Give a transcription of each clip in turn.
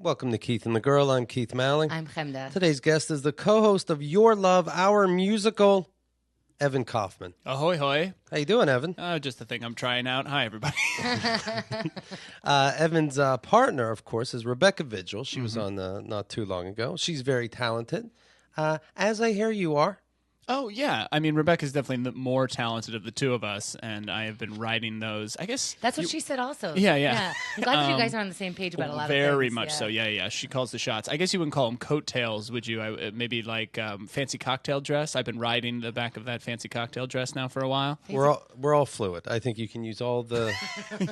Welcome to Keith and the Girl. I'm Keith Malling. I'm Chemda. Today's guest is the co-host of Your Love, Our Musical, Evan Kaufman. Ahoy, hoy. How you doing, Evan? Just the thing I'm trying out. Hi, everybody. Evan's partner, of course, is Rebecca Vigil. She was on not too long ago. She's very talented, as I hear you are. Oh, yeah. I mean, Rebecca's definitely the more talented of the two of us, and I have been writing those. I guess That's what she said also. Yeah. I'm glad that you guys are on the same page about a lot of things. Very much so. Yeah. She calls the shots. I guess you wouldn't call them coattails, would you? Maybe like fancy cocktail dress. I've been riding the back of that fancy cocktail dress now for a while. We're all fluid. I think you can use all the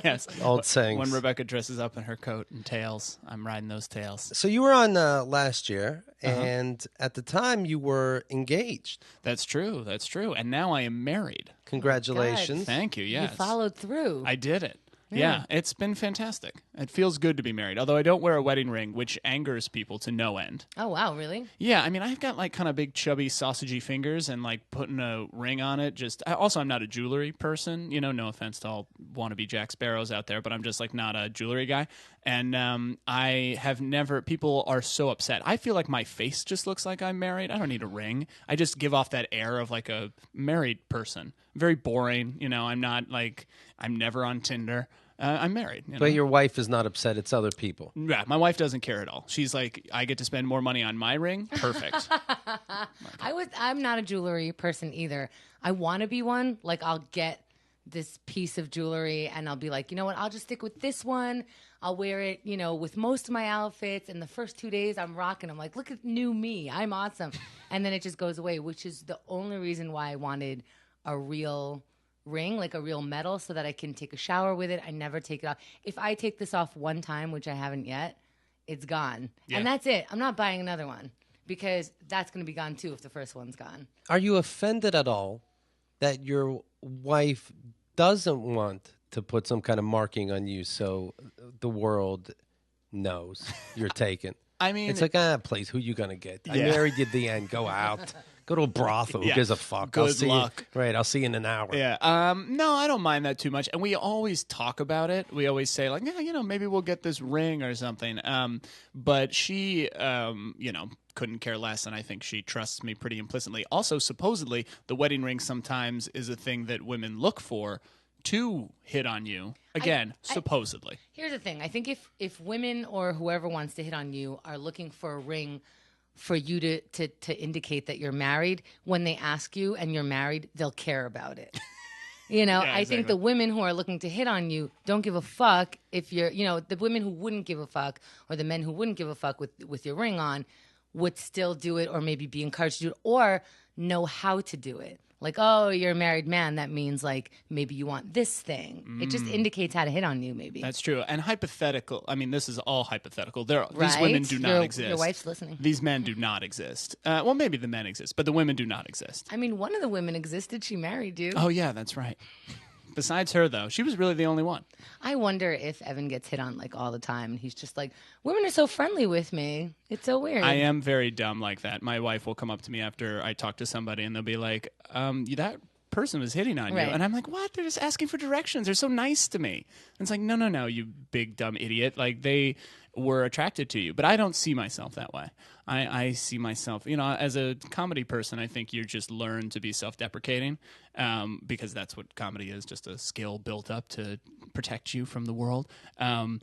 Yes. old sayings. When Rebecca dresses up in her coat and tails, I'm riding those tails. So you were on last year, and at the time you were engaged. That's true. And now I am married. Congratulations. Thank you, yes. You followed through. I did it. Yeah, it's been fantastic. It feels good to be married, although I don't wear a wedding ring, which angers people to no end. Oh, wow, really? Yeah, I mean, I've got like kind of big, chubby, sausagey fingers, and like putting a ring on it. I'm not a jewelry person. You know, no offense to all wannabe Jack Sparrows out there, but I'm just like not a jewelry guy. And I have never. People are so upset. I feel like my face just looks like I'm married. I don't need a ring. I just give off that air of like a married person. Very boring. You know, I'm never on Tinder. I'm married. You know? But your wife is not upset. It's other people. Yeah, my wife doesn't care at all. She's like, I get to spend more money on my ring. Perfect. I'm not a jewelry person either. I want to be one. Like, I'll get this piece of jewelry and I'll be like, you know what? I'll just stick with this one. I'll wear it, you know, with most of my outfits. And the first 2 days I'm rocking. I'm like, look at new me. I'm awesome. And then it just goes away, which is the only reason why I wanted a real ring, like a real metal, so that I can take a shower with it. I never take it off. If I take this off one time, which I haven't yet, it's gone. Yeah. And that's it. I'm not buying another one because that's going to be gone too if the first one's gone. Are you offended at all that your wife doesn't want to put some kind of marking on you so the world knows you're taken? I mean, it's like, please, who you going to get? Yeah. I married you at the end. Go out. Go to a brothel. Who gives a fuck? Good luck. I'll see you in an hour. Yeah. No, I don't mind that too much. And we always talk about it. We always say, like, yeah, you know, maybe we'll get this ring or something. But she, you know, couldn't care less, and I think she trusts me pretty implicitly. Also, supposedly, the wedding ring sometimes is a thing that women look for to hit on you. Again, supposedly. Here's the thing. I think if women or whoever wants to hit on you are looking for a ring for you to indicate that you're married, when they ask you and you're married, they'll care about it. You know, Yeah, I think the women who are looking to hit on you don't give a fuck if you're, you know, the women who wouldn't give a fuck or the men who wouldn't give a fuck with your ring on would still do it or maybe be encouraged to do it or know how to do it. Like, oh, you're a married man. That means, like, maybe you want this thing. It just indicates how to hit on you, maybe. That's true. And hypothetical. I mean, this is all hypothetical. These women do not exist. Your wife's listening. These men do not exist. Well, maybe the men exist, but the women do not exist. I mean, one of the women existed. She married you. Oh, yeah, that's right. Besides her, though, she was really the only one. I wonder if Evan gets hit on, like, all the time. And he's just like, women are so friendly with me. It's so weird. I am very dumb like that. My wife will come up to me after I talk to somebody, and they'll be like, that person was hitting on you. And I'm like, what? They're just asking for directions. They're so nice to me. And it's like, no, you big, dumb idiot. Like, they were attracted to you. But I don't see myself that way. I see myself, you know, as a comedy person, I think you just learn to be self-deprecating because that's what comedy is, just a skill built up to protect you from the world.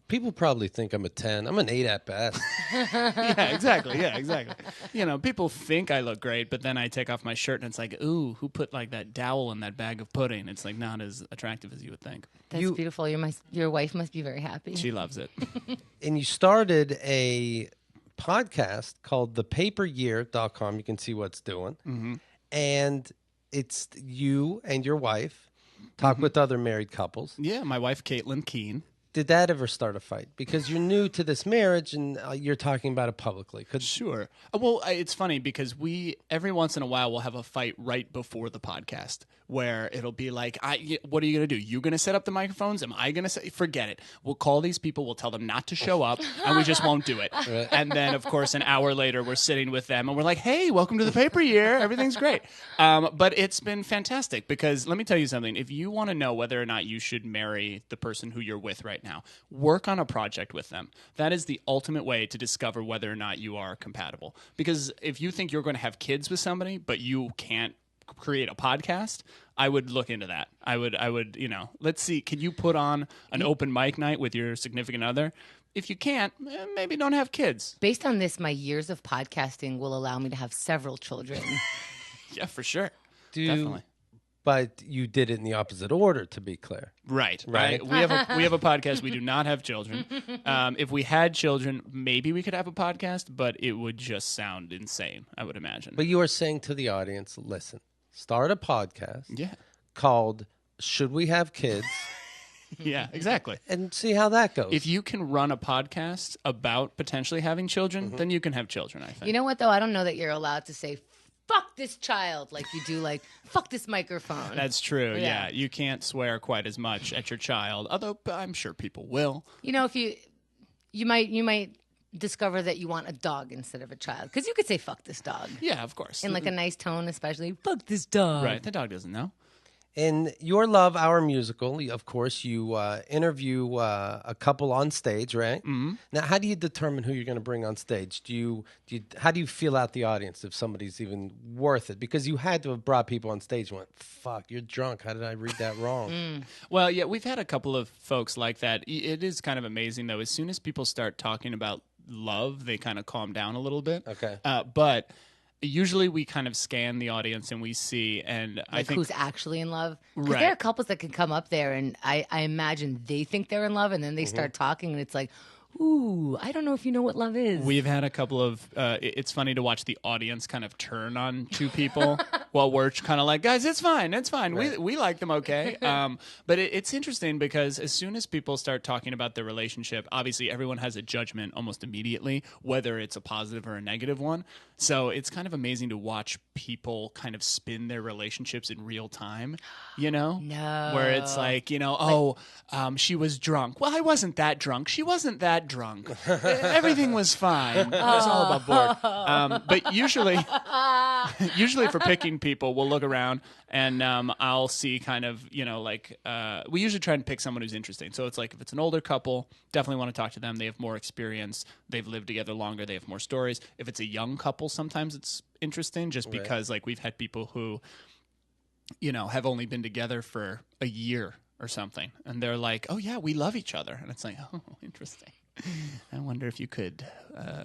People probably think I'm a 10. I'm an 8 at best. Yeah, exactly. You know, people think I look great, but then I take off my shirt and it's like, ooh, who put like that dowel in that bag of pudding? It's like not as attractive as you would think. That's beautiful. Your wife must be very happy. She loves it. And you started a podcast called thepaperyear.com. You can see what's doing. Mm-hmm. And it's you and your wife talk with other married couples. Yeah, my wife, Caitlin Keene. Did that ever start a fight? Because you're new to this marriage and you're talking about it publicly. Sure. Well, it's funny because we, every once in a while, will have a fight right before the podcast where it'll be like, what are you going to do? You going to set up the microphones? Am I going to say, forget it. We'll call these people. We'll tell them not to show up and we just won't do it. Right. And then, of course, an hour later, we're sitting with them and we're like, hey, welcome to the paper year. Everything's great. But it's been fantastic because let me tell you something. If you want to know whether or not you should marry the person who you're with right now, work on a project with them. That is the ultimate way to discover whether or not you are compatible. Because if you think you're going to have kids with somebody, but you can't create a podcast, I would look into that. I would, let's see, can you put on an open mic night with your significant other? If you can't, maybe don't have kids. Based on this, my years of podcasting will allow me to have several children. Yeah, for sure. Definitely. But you did it in the opposite order, to be clear. Right. Right. We have a podcast. We do not have children. If we had children, maybe we could have a podcast, but it would just sound insane, I would imagine. But you are saying to the audience, listen, start a podcast called Should We Have Kids? Yeah, exactly. And see how that goes. If you can run a podcast about potentially having children, then you can have children, I think. You know what, though? I don't know that you're allowed to say, fuck this child, like you do, like, fuck this microphone. That's true, yeah. You can't swear quite as much at your child, although I'm sure people will. You know, if you might discover that you want a dog instead of a child. Because you could say, fuck this dog. Yeah, of course. In like a nice tone, especially, fuck this dog. Right, the dog doesn't know. In Your Love, Our Musical, of course, you interview a couple on stage, right? Mm-hmm. Now, how do you determine who you're going to bring on stage? How do you feel out the audience if somebody's even worth it? Because you had to have brought people on stage and went, fuck, you're drunk. How did I read that wrong? Well, yeah, we've had a couple of folks like that. It is kind of amazing, though. As soon as people start talking about love, they kind of calm down a little bit. Okay. But usually we kind of scan the audience and we see, and like I think who's actually in love. Because Right. there are couples that can come up there and I imagine they think they're in love and then they start talking and it's like, ooh, I don't know if you know what love is. we've had a couple of. It's funny to watch the audience kind of turn on two people while we're kind of like, guys, it's fine. Right. We like them okay. But it's interesting because as soon as people start talking about their relationship, obviously everyone has a judgment almost immediately, whether it's a positive or a negative one. So it's kind of amazing to watch people kind of spin their relationships in real time, No. Where it's like, she was drunk. Well, I wasn't that drunk. She wasn't that drunk. Everything was fine. It was all above board. But usually for picking people, we'll look around and I'll see kind of, we usually try and pick someone who's interesting. So it's like if it's an older couple, definitely want to talk to them. They have more experience. They've lived together longer. They have more stories. If it's a young couple, sometimes it's interesting just because like we've had people who, have only been together for a year or something. And they're like, oh, yeah, we love each other. And it's like, oh, interesting. I wonder if you could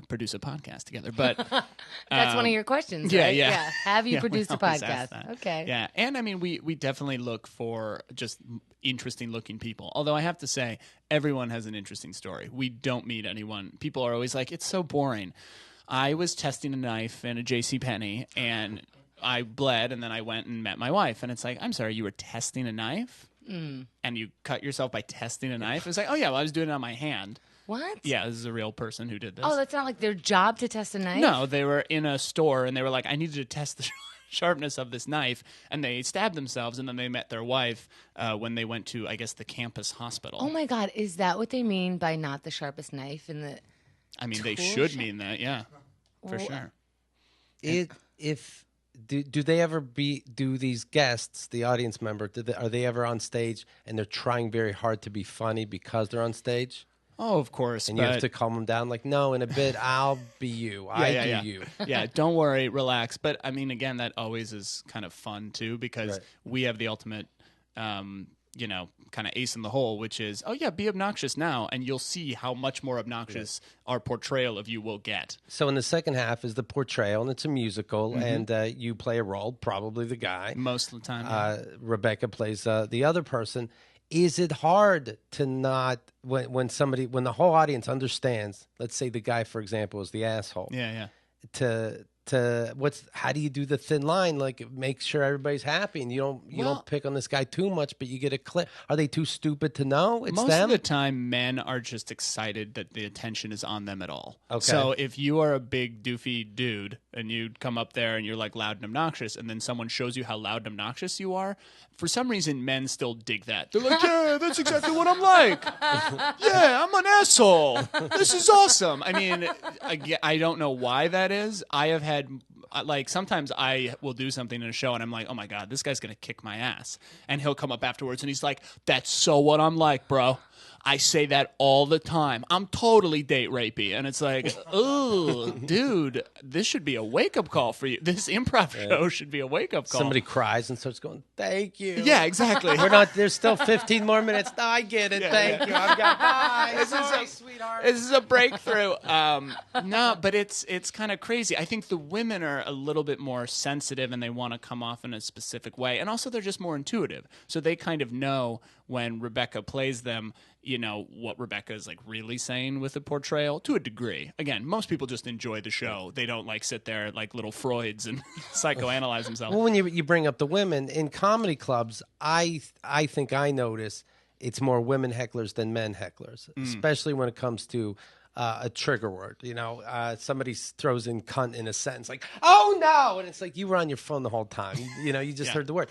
produce a podcast together. But That's one of your questions, yeah, right? yeah. Have you Yeah, we produced a always ask podcast? that. Okay. Yeah. And I mean, we definitely look for just interesting looking people. Although I have to say, everyone has an interesting story. We don't meet anyone. People are always like, it's so boring. I was testing a knife in a JCPenney and I bled and then I went and met my wife. And it's like, I'm sorry, you were testing a knife? And you cut yourself by testing a knife? It's like, oh, yeah, well, I was doing it on my hand. What? Yeah, this is a real person who did this. Oh, that's not like their job to test a knife? No, they were in a store and they were like, I needed to test the sharpness of this knife. And they stabbed themselves and then they met their wife when they went to, I guess, the campus hospital. Oh, my God. Is that what they mean by not the sharpest knife in the... I mean, they tool should shop? mean that, yeah, for Well, sure. Do they ever do these guests, the audience member, are they ever on stage and they're trying very hard to be funny because they're on stage? Oh, of course. And you have to calm them down like, no, in a bit, I'll be you. I do you. Yeah, don't worry, relax. But I mean, again, that always is kind of fun too because Right. we have the ultimate, kind of ace in the hole, which is, oh yeah, be obnoxious now, and you'll see how much more obnoxious our portrayal of you will get. So in the second half is the portrayal, and it's a musical, and you play a role, probably the guy. Most of the time. Yeah. Rebecca plays the other person. Is it hard to not when the whole audience understands? Let's say the guy, for example, is the asshole. Yeah. To how do you do the thin line? Like, make sure everybody's happy, and you don't pick on this guy too much, but you get a clip. Are they too stupid to know it's most them? of the time, men are just excited that the attention is on them at all. Okay. So if you are a big doofy dude and you come up there and you're like loud and obnoxious, and then someone shows you how loud and obnoxious you are, for some reason, men still dig that. They're like, yeah, that's exactly what I'm like. Yeah, I'm an asshole. This is awesome. I mean, I don't know why that is. I have had, like, sometimes I will do something in a show and I'm like, oh my God, this guy's going to kick my ass. And he'll come up afterwards and he's like, that's so what I'm like, bro. I say that all the time. I'm totally date rapey. And it's like, oh, dude, this should be a wake-up call for you. This improv show should be a wake-up call. Somebody cries and starts going, thank you. Yeah, exactly. There's still 15 more minutes. No, I get it. Thank you. I've got bye. Sorry, sweetheart. This is a breakthrough. No, but it's kind of crazy. I think the women are a little bit more sensitive and they want to come off in a specific way. And also they're just more intuitive. So they kind of know when Rebecca plays them, you know, what Rebecca is like really saying with the portrayal to a degree. Again, most people just enjoy the show. They don't like sit there like little Freuds and psychoanalyze themselves. Well, when you bring up the women in comedy clubs, I think I notice it's more women hecklers than men hecklers, especially when it comes to a trigger word. You know, somebody throws in cunt in a sentence like, oh no, and it's like you were on your phone the whole time. You know, you just heard the word.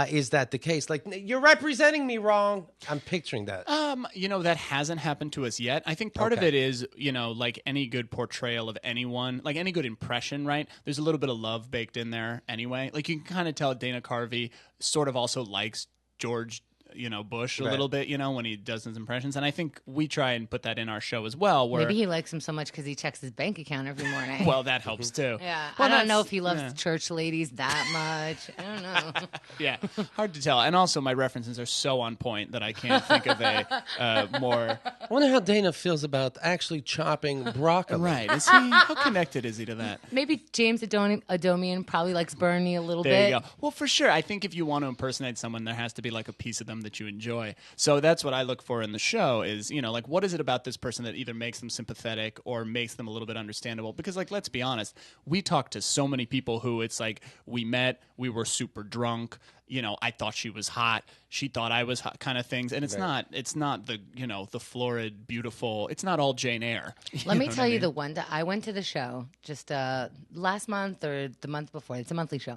Is that the case? Like, you're representing me wrong. I'm picturing that. You know, that hasn't happened to us yet. I think part of it is, you know, like any good portrayal of anyone, like any good impression, right? There's a little bit of love baked in there anyway. Like, you can kind of tell Dana Carvey sort of also likes George, you know, Bush a little bit, you know, when he does his impressions. And I think we try and put that in our show as well. Where maybe he likes him so much because he checks his bank account every morning. Well, that helps too. Yeah. Well, I don't know if he loves church ladies that much. I don't know. Yeah. Hard to tell. And also my references are so on point that I can't think of a more... I wonder how Dana feels about actually chopping broccoli. Right. How connected is he to that? Maybe James Adomian probably likes Bernie a little bit. There you go. Well, for sure. I think if you want to impersonate someone, there has to be like a piece of them that you enjoy. So that's what I look for in the show is, you know, like, what is it about this person that either makes them sympathetic or makes them a little bit understandable? Because, like, let's be honest, we talk to so many people who it's like we met, we were super drunk, you know, I thought she was hot, she thought I was hot, kind of things. And it's not the, you know, the florid, beautiful, it's not all Jane Eyre. Let me tell you the one that I went to the show just last month or the month before. It's a monthly show.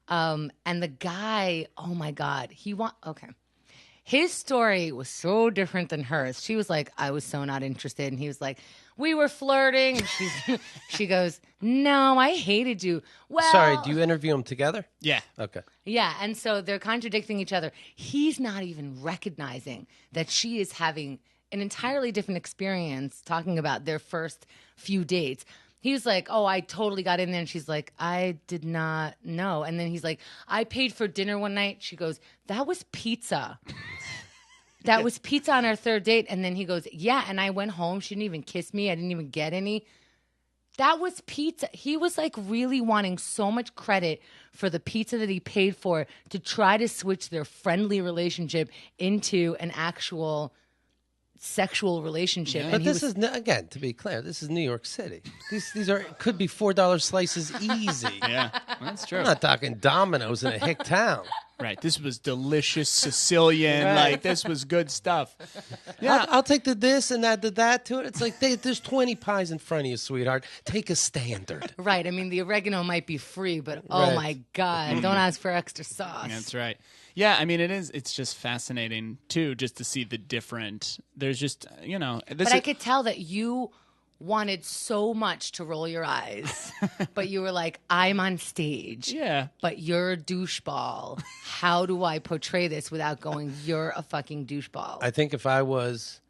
And the guy, oh my God, his story was so different than hers. She was like, I was so not interested. And he was like, we were flirting. And she goes, no, I hated you. Well, sorry, do you interview them together? Yeah. Okay. Yeah, and so they're contradicting each other. He's not even recognizing that she is having an entirely different experience talking about their first few dates. He was like, oh, I totally got in there. And she's like, I did not know. And then he's like, I paid for dinner one night. She goes, that was pizza. That was pizza on our third date. And then he goes, yeah. And I went home. She didn't even kiss me. I didn't even get any. That was pizza. He was like really wanting so much credit for the pizza that he paid for to try to switch their friendly relationship into an actual sexual relationship. Yeah. But this is, again, to be clear, this is New York City. These could be $4 slices easy. Yeah, that's true. I'm not talking Domino's in a hick town. Right. This was delicious Sicilian. Right. Like, this was good stuff. Yeah. I'll take the this and add the that to it. It's like there's 20 pies in front of you, sweetheart. Take a standard. Right. I mean, the oregano might be free, but oh my God, don't ask for extra sauce. That's right. Yeah, I mean, it's just fascinating, too, just to see the different, there's just, you know. But I could tell that you wanted so much to roll your eyes, but you were like, I'm on stage. Yeah. But you're a doucheball. How do I portray this without going, you're a fucking doucheball? I think if I was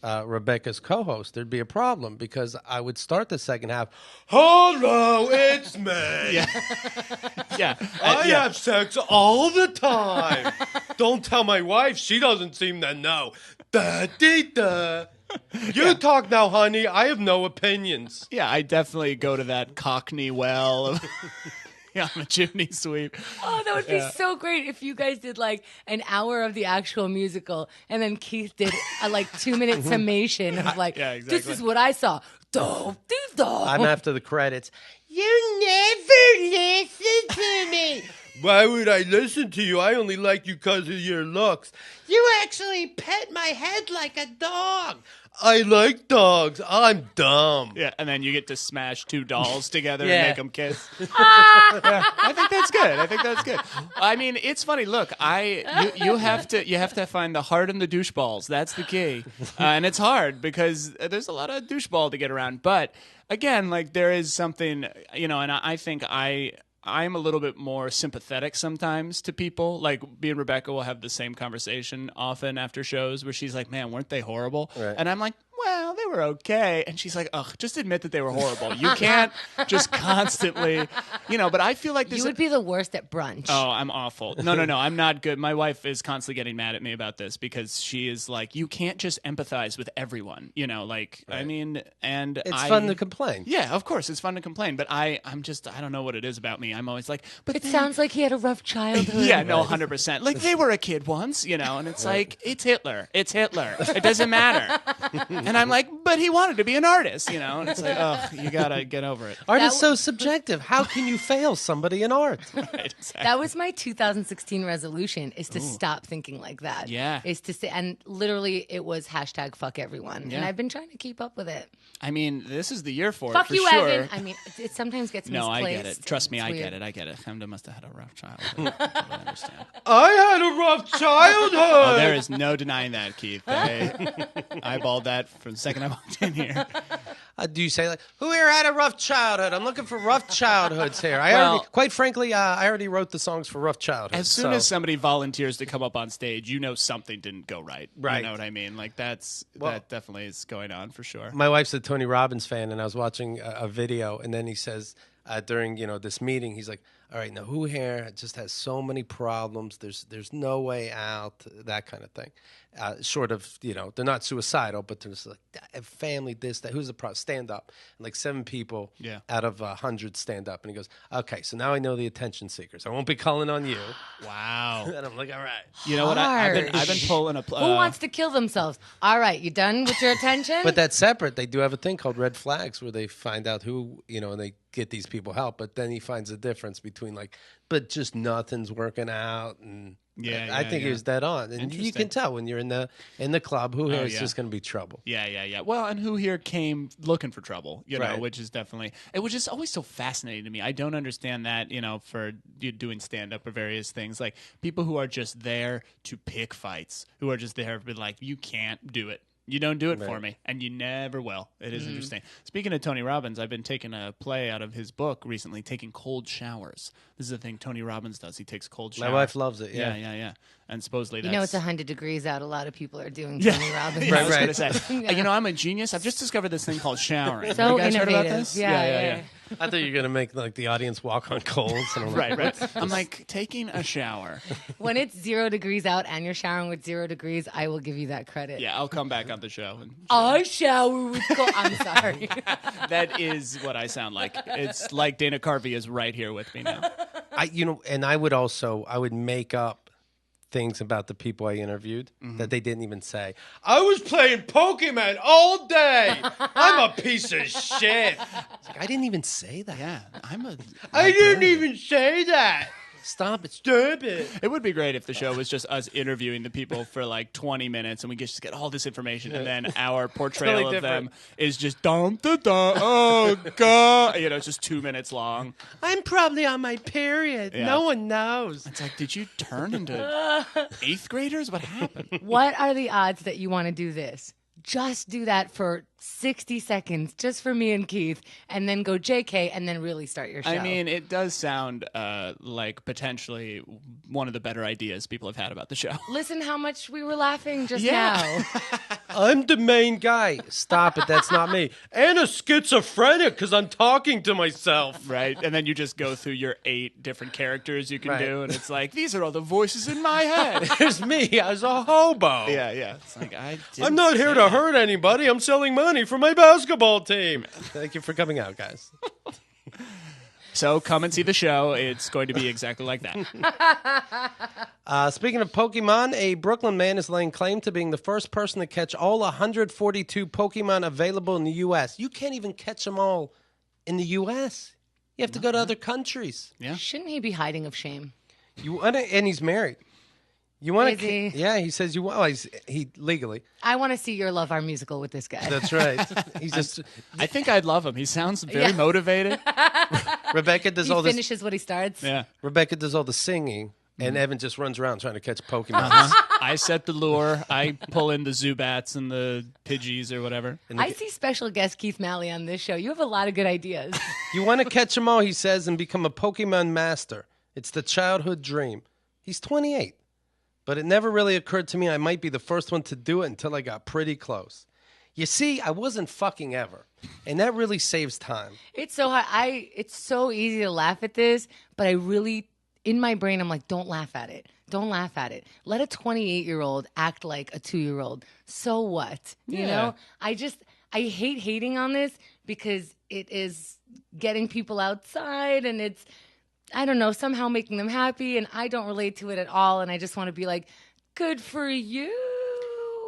Rebecca's co-host, there'd be a problem because I would start the second half, hello, it's me. Yeah. Yeah. I have sex all the time. Don't tell my wife. She doesn't seem to know. Da-dee-da. You talk now, honey. I have no opinions. Yeah, I definitely go to that Cockney well of on a chimney sweep. Oh, that would be so great if you guys did like an hour of the actual musical and then Keith did a like 2-minute summation of like, this is what I saw. I'm after the credits. You never listen to me. Why would I listen to you? I only like you because of your looks. You actually pet my head like a dog. I like dogs. I'm dumb. Yeah, and then you get to smash two dolls together Yeah. and make them kiss. Yeah, I think that's good. I mean, it's funny. Look, you have to find the heart in the doucheballs. That's the key, and it's hard because there's a lot of doucheball to get around. But again, like there is something, and I think I'm a little bit more sympathetic sometimes to people. Like me and Rebecca will have the same conversation often after shows where she's like, man, weren't they horrible? Right. And I'm like, well, they were okay. And she's like, ugh, just admit that they were horrible. You can't just constantly, but I feel like this. You would be the worst at brunch. Oh, I'm awful. No, I'm not good. My wife is constantly getting mad at me about this because she is like, you can't just empathize with everyone, Right. I mean, and It's fun to complain. Yeah, of course, it's fun to complain, but I don't know what it is about me. I'm always like, but It sounds like he had a rough childhood. yeah, no, 100%. Like they were a kid once, and it's like, it's Hitler. It's Hitler. It doesn't matter. And I'm like, but he wanted to be an artist, and it's like, oh, you gotta get over it. Art is so subjective. How can you fail somebody in art? Right, exactly. That was my 2016 resolution, is to stop thinking like that. Yeah. Is to say, and literally it was #fuck everyone. Yeah. And I've been trying to keep up with it. I mean, this is the year for Fuck it, for you, sure. Evan. I mean, it sometimes gets No, misplaced. I get it. Trust me, It's I weird. get it. I get it. Hemda must have had a rough childhood. I totally understand. I had a rough childhood. Oh, there is no denying that, Keith. I eyeballed that from the second I walked in here. Do you say like, who here had a rough childhood? I'm looking for rough childhoods here. Quite frankly, I already wrote the songs for rough childhood. As soon as somebody volunteers to come up on stage, something didn't go right. Right. You know what I mean? Like that definitely is going on for sure. My wife's a Tony Robbins fan, and I was watching a video, and then he says during this meeting, he's like, all right, now who here just has so many problems? There's no way out, that kind of thing. Short of, they're not suicidal, but they're just like, family, this, that. Who's the problem? Stand up. And like 7 people out of 100 stand up. And he goes, okay, so now I know the attention seekers. I won't be calling on you. Wow. And I'm like, all right. You know what? I've been pulling a... Who wants to kill themselves? All right, you done with your attention? But that's separate. They do have a thing called red flags where they find out who, and they get these people help. But then he finds the difference between but just nothing's working out. And I think he was dead on. And you can tell when you're in the club who here is just going to be trouble. Yeah. Well, and who here came looking for trouble, Right. which is definitely, it was just always so fascinating to me. I don't understand that, for you doing stand-up or various things. Like, people who are just there to pick fights, who are just there to be like, you can't do it. You don't do it for me, and you never will. It is interesting. Speaking of Tony Robbins, I've been taking a play out of his book recently, taking cold showers. This is a thing Tony Robbins does. He takes cold showers. My wife loves it, yeah. Yeah. And supposedly it's 100 degrees out. A lot of people are doing Tony Robbins. Yeah, I was going to say. I'm a genius. I've just discovered this thing called showering. So you guys heard about innovative. this? Yeah. I thought you were going to make the audience walk on coals. And I'm like, Right. I'm like, taking a shower. When it's 0 degrees out and you're showering with 0 degrees, I will give you that credit. Yeah, I'll come back on the show. I shower with cold. I'm sorry. That is what I sound like. It's like Dana Carvey is right here with me now. And I would make up things about the people I interviewed that they didn't even say. I was playing Pokemon all day. I'm a piece of shit. It's like, I didn't even say that. Yeah, I didn't even say that. Stop it. Stop it. It would be great if the show was just us interviewing the people for like 20 minutes and we just get all this information and then our portrayal Totally of them different. is just oh God. It's just 2 minutes long. I'm probably on my period. Yeah. No one knows. It's like, did you turn into 8th graders? What happened? What are the odds that you want to do this? Just do that for 60 seconds, just for me and Keith, and then go JK, and then really start your show. I mean, it does sound like potentially one of the better ideas people have had about the show. Listen how much we were laughing just Yeah. now. I'm the main guy. Stop it. That's not me. And a schizophrenic because I'm talking to myself. Right? And then you just go through your 8 different characters you can Right. do, and it's like, these are all the voices in my head. There's me as a hobo. Yeah. It's like, I'm not here to hurt anybody. I'm selling money for my basketball team. Thank you for coming out, guys. So come and see the show. It's going to be exactly like that. Speaking of Pokemon, a Brooklyn man is laying claim to being the first person to catch all 142 Pokemon available in the U.S. You can't even catch them all in the U.S. You have to go to other countries. Yeah. Shouldn't he be hiding of shame? You want to, and he's married. You want Is to? he? Yeah, he says you want. Well, he legally. I want to see your Love Our Musical with this guy. That's right. He's just. I think I'd love him. He sounds very motivated. Rebecca does he all this. finishes what he starts. Yeah. Rebecca does all the singing, and Evan just runs around trying to catch Pokemon. I set the lure. I pull in the Zubats and the Pidgeys or whatever. I see special guest Keith Malley on this show. You have a lot of good ideas. You want to catch them all, he says, and become a Pokemon master. It's the childhood dream. He's 28. But it never really occurred to me I might be the first one to do it until I got pretty close. You see, I wasn't fucking ever. And that really saves time. It's so hard. It's so easy to laugh at this, but I really, in my brain, I'm like, don't laugh at it. Don't laugh at it. Let a 28-year-old act like a 2-year-old. So what? You know? I hate hating on this because it is getting people outside and it's, I don't know, somehow making them happy, and I don't relate to it at all, and I just want to be like, good for you.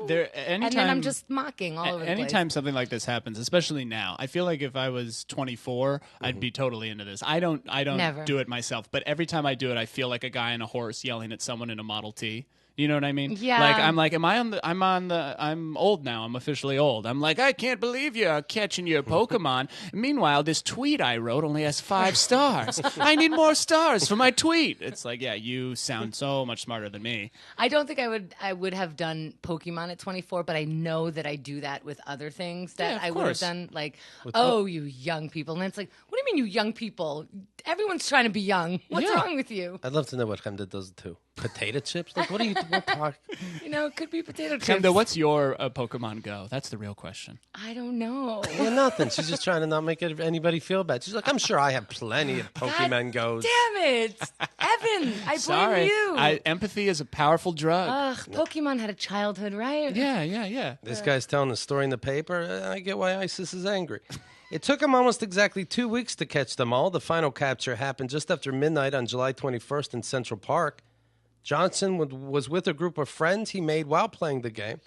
And then I'm just mocking all over the place. Anytime something like this happens, especially now, I feel like if I was 24, I'd be totally into this. I don't Never. do it myself, but every time I do it, I feel like a guy on a horse yelling at someone in a Model T. You know what I mean? Yeah. Like, I'm old now. I'm officially old. I'm like, I can't believe you're catching your Pokemon. Meanwhile, this tweet I wrote only has 5 stars. I need more stars for my tweet. It's like, yeah, you sound so much smarter than me. I don't think I would have done Pokemon at 24, but I know that I do that with other things that I would have done. Like, you young people. And it's like, what do you mean you young people? Everyone's trying to be young. What's wrong with you? I'd love to know what Chemda does too. Potato chips? Like, what are you talking? You know, it could be potato chips. Chemda, what's your Pokemon Go? That's the real question. I don't know. Yeah, nothing. She's just trying to not make anybody feel bad. She's like, I'm sure I have plenty of Pokemon Goes. Damn it. Evan, I blame Sorry. you. Empathy is a powerful drug. Pokemon had a childhood, right? Yeah. This guy's telling a story in the paper. I get why ISIS is angry. It took him almost exactly 2 weeks to catch them all. The final capture happened just after midnight on July 21st in Central Park. Johnson was with a group of friends he made while playing the game.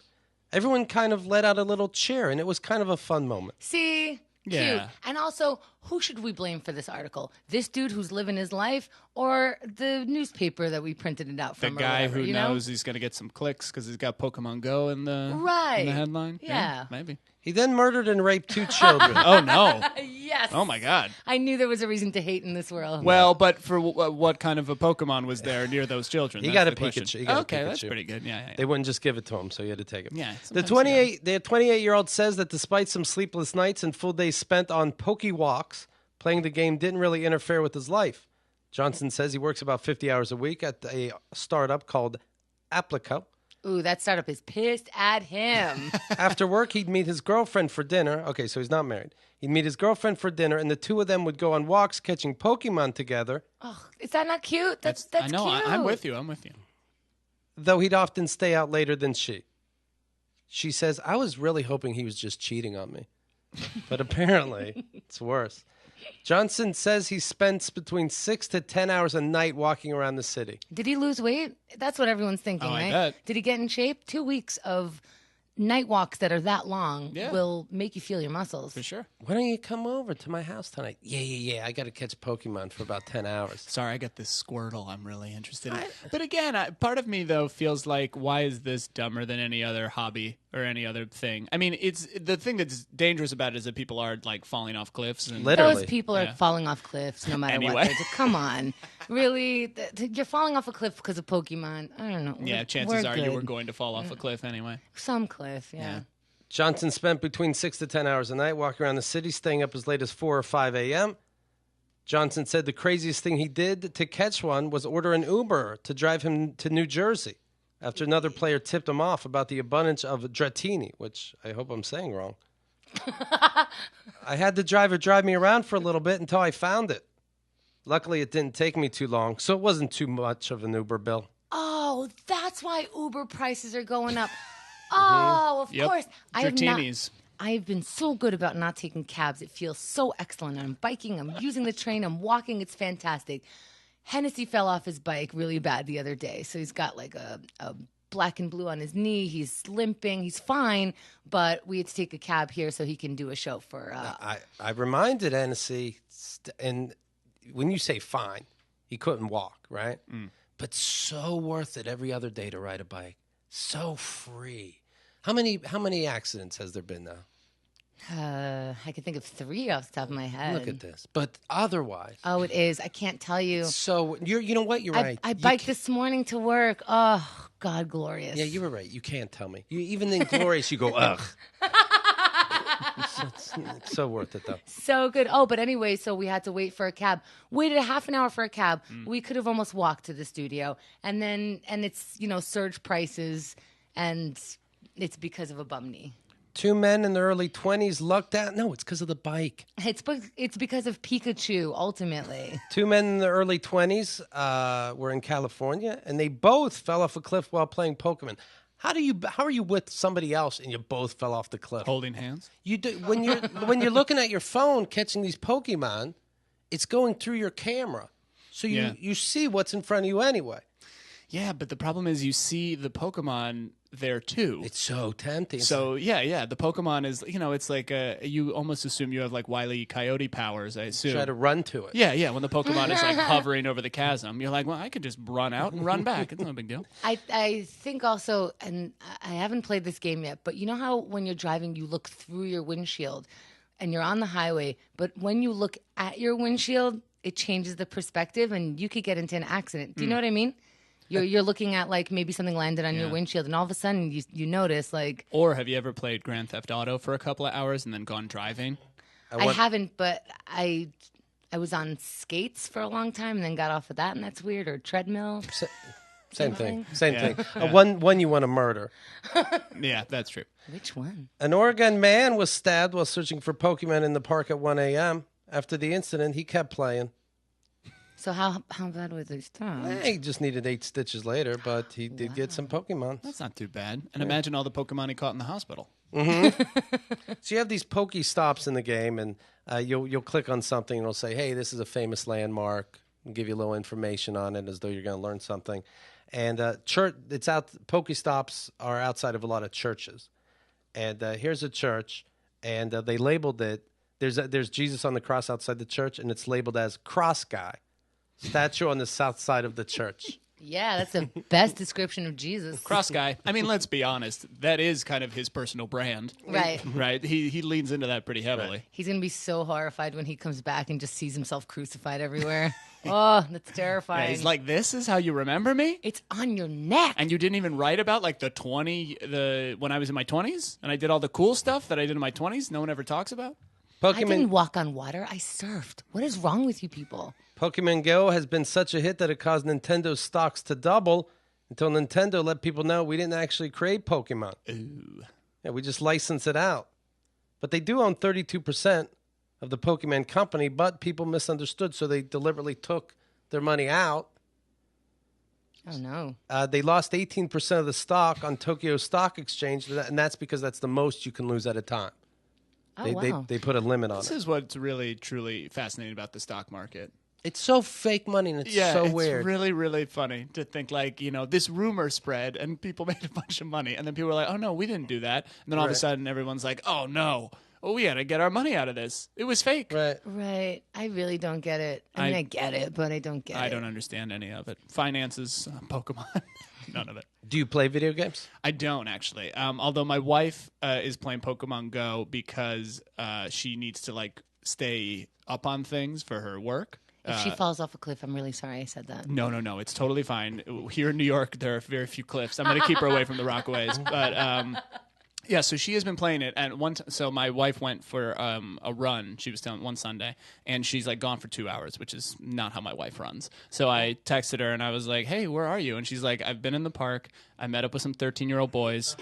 Everyone kind of let out a little cheer, and it was kind of a fun moment. See? Yeah. Cute. And also, who should we blame for this article? This dude who's living his life or the newspaper that we printed it out The from? guy whatever, who you know? knows he's going to get some clicks because he's got Pokemon Go in the, Right. in the headline? Yeah. Maybe. He then murdered and raped 2 children. Oh, no. Yes. Oh, my God. I knew there was a reason to hate in this world. Well, but for what kind of a Pokemon was there near those children? He That's got a the question. Pikachu. He got a Okay, that's Pikachu. pretty good. Yeah. They wouldn't just give it to him, so he had to take it. Yeah, The sometimes 28-year-old says that despite some sleepless nights and full days spent on Pokewalks, playing the game didn't really interfere with his life. Johnson says he works about 50 hours a week at a startup called Applico. Ooh, that startup is pissed at him. After work, he'd meet his girlfriend for dinner. Okay, so he's not married. He'd meet his girlfriend for dinner, and the two of them would go on walks catching Pokemon together, Oh, is that not cute? That's I know. cute. I'm with you. though he'd often stay out later than she. She says, I was really hoping he was just cheating on me. But apparently, it's worse. Johnson says he spends between 6 to 10 hours a night walking around the city. Did he lose weight? That's what everyone's thinking, Oh, I right? bet. Did he get in shape? 2 weeks of night walks that are that long Yeah. will make you feel your muscles. For sure. Why don't you come over to my house tonight? Yeah. I got to catch Pokemon for about 10 hours. Sorry, I got this Squirtle I'm really interested in. But again, part of me, though, feels like, why is this dumber than any other hobby or any other thing? I mean, it's the thing that's dangerous about it is that people are, like, falling off cliffs. And Literally. Those people are Yeah. falling off cliffs no matter Anyway. what. Come on. Really? You're falling off a cliff because of Pokemon? I don't know. Yeah, chances We're are you good. were going to fall off a cliff anyway. Some cliff, yeah. Johnson spent between 6 to 10 hours a night walking around the city, staying up as late as 4 or 5 a.m. Johnson said the craziest thing he did to catch one was order an Uber to drive him to New Jersey after another player tipped him off about the abundance of Dratini, which I hope I'm saying wrong. I had the driver drive me around for a little bit until I found it. Luckily, it didn't take me too long, so it wasn't too much of an Uber bill. Oh, that's why Uber prices are going up. Oh, of Yep. course. Dratinis. I've been so good about not taking cabs. It feels so excellent. I'm biking, I'm using the train, I'm walking. It's fantastic. Hennessy fell off his bike really bad the other day. So he's got like a black and blue on his knee. He's limping. He's fine. But we had to take a cab here so he can do a show for... I reminded Hennessy, and when you say fine, he couldn't walk, right? But so worth it every other day to ride a bike. So free. How many accidents has there been now? I can think of 3 off the top of my head. Look at this. But otherwise. Oh, it is. I can't tell you. So, you know what? You're right. I biked this morning to work. Oh, God, glorious. Yeah, you were right. You can't tell me. Even in glorious, you go, ugh. It's so worth it, though. So good. Oh, but anyway, so we had to wait for a cab. Waited a half an hour for a cab. We could have almost walked to the studio. And it's, surge prices, and it's because of a bum knee. 2 men in their early 20s lucked out. No, it's because of the bike. It's because of Pikachu, ultimately. 2 men in their early 20s were in California, and they both fell off a cliff while playing Pokemon. How are you with somebody else and you both fell off the cliff? Holding hands? You do when you're looking at your phone catching these Pokemon, it's going through your camera. So you see what's in front of you anyway. Yeah, but the problem is you see the Pokemon there too. It's so tempting. So yeah, the Pokemon is, it's like you almost assume you have like Wile E. Coyote powers, I assume. Try to run to it. Yeah, when the Pokemon is like hovering over the chasm, you're like, well, I could just run out and run back. It's no big deal. I think also, and I haven't played this game yet, but you know how when you're driving, you look through your windshield and you're on the highway, but when you look at your windshield, it changes the perspective and you could get into an accident. Do you know what I mean? You're looking at like maybe something landed on your windshield, and all of a sudden you notice like. Or have you ever played Grand Theft Auto for a couple of hours and then gone driving? I haven't, but I was on skates for a long time and then got off of that, and that's weird. Or treadmill. Same thing. One you want to murder. Yeah, that's true. Which one? An Oregon man was stabbed while searching for Pokemon in the park at 1 a.m. After the incident, he kept playing. So how bad was his tongue? He just needed 8 stitches later, but he did get some Pokemon. That's not too bad. And imagine all the Pokemon he caught in the hospital. Mm-hmm. So you have these Pokestops in the game, and you'll click on something, and it'll say, hey, this is a famous landmark, and give you a little information on it as though you're going to learn something. And Pokestops are outside of a lot of churches. And here's a church, and they labeled it, there's Jesus on the cross outside the church, and it's labeled as Cross Guy. Statue on the south side of the church. Yeah, that's the best description of Jesus. Cross Guy. I mean, let's be honest. That is kind of his personal brand. Right. Right? He leans into that pretty heavily. Right. He's going to be so horrified when he comes back and just sees himself crucified everywhere. Oh, that's terrifying. Yeah, he's like, this is how you remember me? It's on your neck. And you didn't even write about like when I was in my 20s and I did all the cool stuff that I did in my 20s no one ever talks about? I didn't walk on water. I surfed. What is wrong with you people? Pokemon Go has been such a hit that it caused Nintendo's stocks to double until Nintendo let people know we didn't actually create Pokemon. Ooh. Yeah, we just license it out. But they do own 32% of the Pokemon company, but people misunderstood, so they deliberately took their money out. Oh, no. They lost 18% of the stock on Tokyo Stock Exchange, and that's because that's the most you can lose at a time. Oh, wow. They put a limit on it. This is what's really, truly fascinating about the stock market. It's so fake money, and it's so weird. It's really, really funny to think like, this rumor spread and people made a bunch of money. And then people were like, oh, no, we didn't do that. And then all of a sudden everyone's like, oh, no. Oh, we got to get our money out of this. It was fake. Right. I really don't get it. I mean, I get it, but I don't get it. I don't understand any of it. Finances, Pokemon, none of it. Do you play video games? I don't, actually. Although my wife is playing Pokemon Go because she needs to, stay up on things for her work. If she falls off a cliff, I'm really sorry I said that. No. It's totally fine. Here in New York, there are very few cliffs. I'm going to keep her away from the Rockaways. But, yeah, so she has been playing it. And so my wife went for a run, she was telling one Sunday, and she's, gone for 2 hours, which is not how my wife runs. So I texted her, and I was like, hey, where are you? And she's like, I've been in the park. I met up with some 13-year-old boys.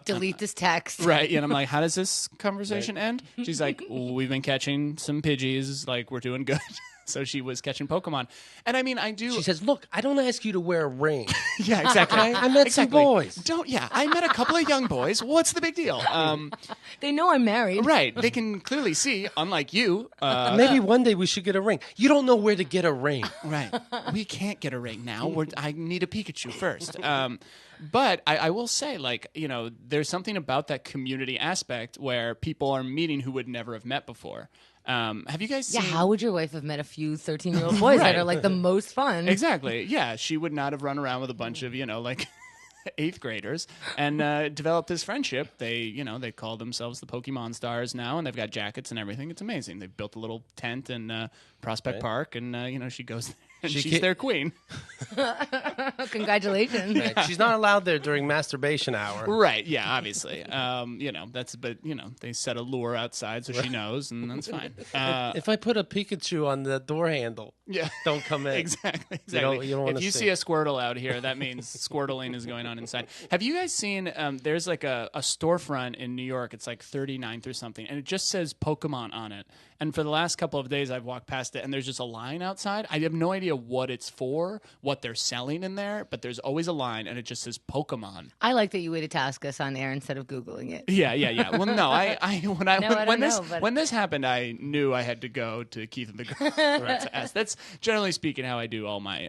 Delete this text. Right. And I'm like, how does this conversation end? She's like, we've been catching some Pidgeys. We're doing good. So she was catching Pokemon. And I mean, I do. She says, look, I don't ask you to wear a ring. Yeah, exactly. I met some boys. I met a couple of young boys. What's the big deal? They know I'm married. Right. They can clearly see, unlike you. Maybe one day we should get a ring. You don't know where to get a ring. Right. We can't get a ring now. I need a Pikachu first. But I will say, there's something about that community aspect where people are meeting who would never have met before. Have you guys seen? Yeah, how would your wife have met a few 13-year-old boys that are like the most fun? Exactly. Yeah, she would not have run around with a bunch of, like 8th graders and developed this friendship. They call themselves the Pokemon Stars now, and they've got jackets and everything. It's amazing. They've built a little tent in Prospect Park, and she goes there. And she's their queen. Congratulations. Right. She's not allowed there during masturbation hour. Right, yeah, obviously. They set a lure outside so she knows, and that's fine. If I put a Pikachu on the door handle, don't come in. Exactly. You don't want if to you see a Squirtle out here, that means Squirtling is going on inside. Have you guys seen, there's like a storefront in New York, it's like 39th or something, and it just says Pokemon on it. And for the last couple of days, I've walked past it, and there's just a line outside. I have no idea what it's for, what they're selling in there, but there's always a line, and it just says Pokemon. I like that you waited to ask us on air instead of Googling it. Yeah. Well, no, when this happened, I knew I had to go to Keith and the Girl to ask. That's generally speaking how I do all my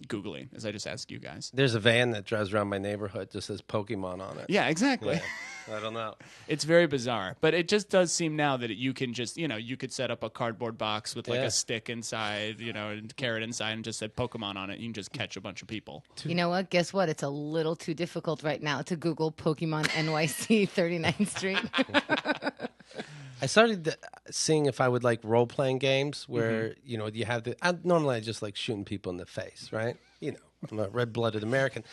Googling, is I just ask you guys. There's a van that drives around my neighborhood, just says Pokemon on it. Yeah, exactly. Yeah. I don't know. It's very bizarre, but it just does seem now that you can just, you could set up a cardboard box with like a stick inside, and carrot inside, and just said Pokemon on it. You can just catch a bunch of people. You know what? Guess what? It's a little too difficult right now to Google Pokemon NYC 39th Street. I started seeing if I would like role-playing games where, you have normally I just like shooting people in the face, right? I'm a red-blooded American.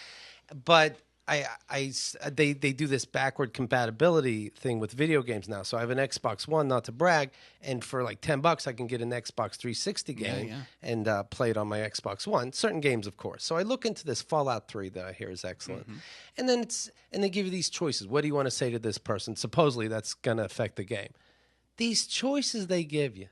But they do this backward compatibility thing with video games now. So I have an Xbox One, not to brag, and for like $10 I can get an Xbox 360 game and play it on my Xbox One. Certain games, of course. So I look into this Fallout 3 that I hear is excellent, and then they give you these choices. What do you want to say to this person? Supposedly that's going to affect the game. These choices they give you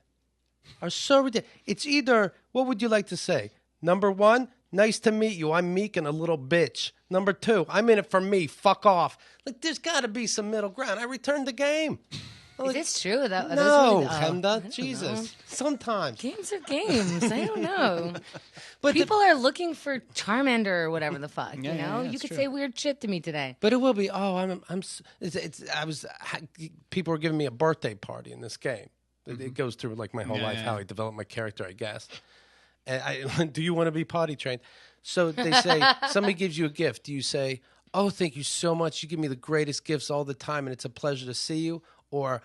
are so ridiculous. It's either, what would you like to say? Number 1, nice to meet you. I'm meek and a little bitch. Number 2, I'm in it for me. Fuck off. Like, there's got to be some middle ground. I returned the game. Is this true? No, Chemda. Jesus. Sometimes. Games are games. I don't know. But people are looking for Charmander or whatever the fuck. You could say weird shit to me today. But it will be. Oh, people were giving me a birthday party in this game. It goes through like my whole life, how I developed my character, I guess. And do you want to be potty trained? So they say, somebody gives you a gift. Do you say, oh, thank you so much. You give me the greatest gifts all the time, and it's a pleasure to see you? Or,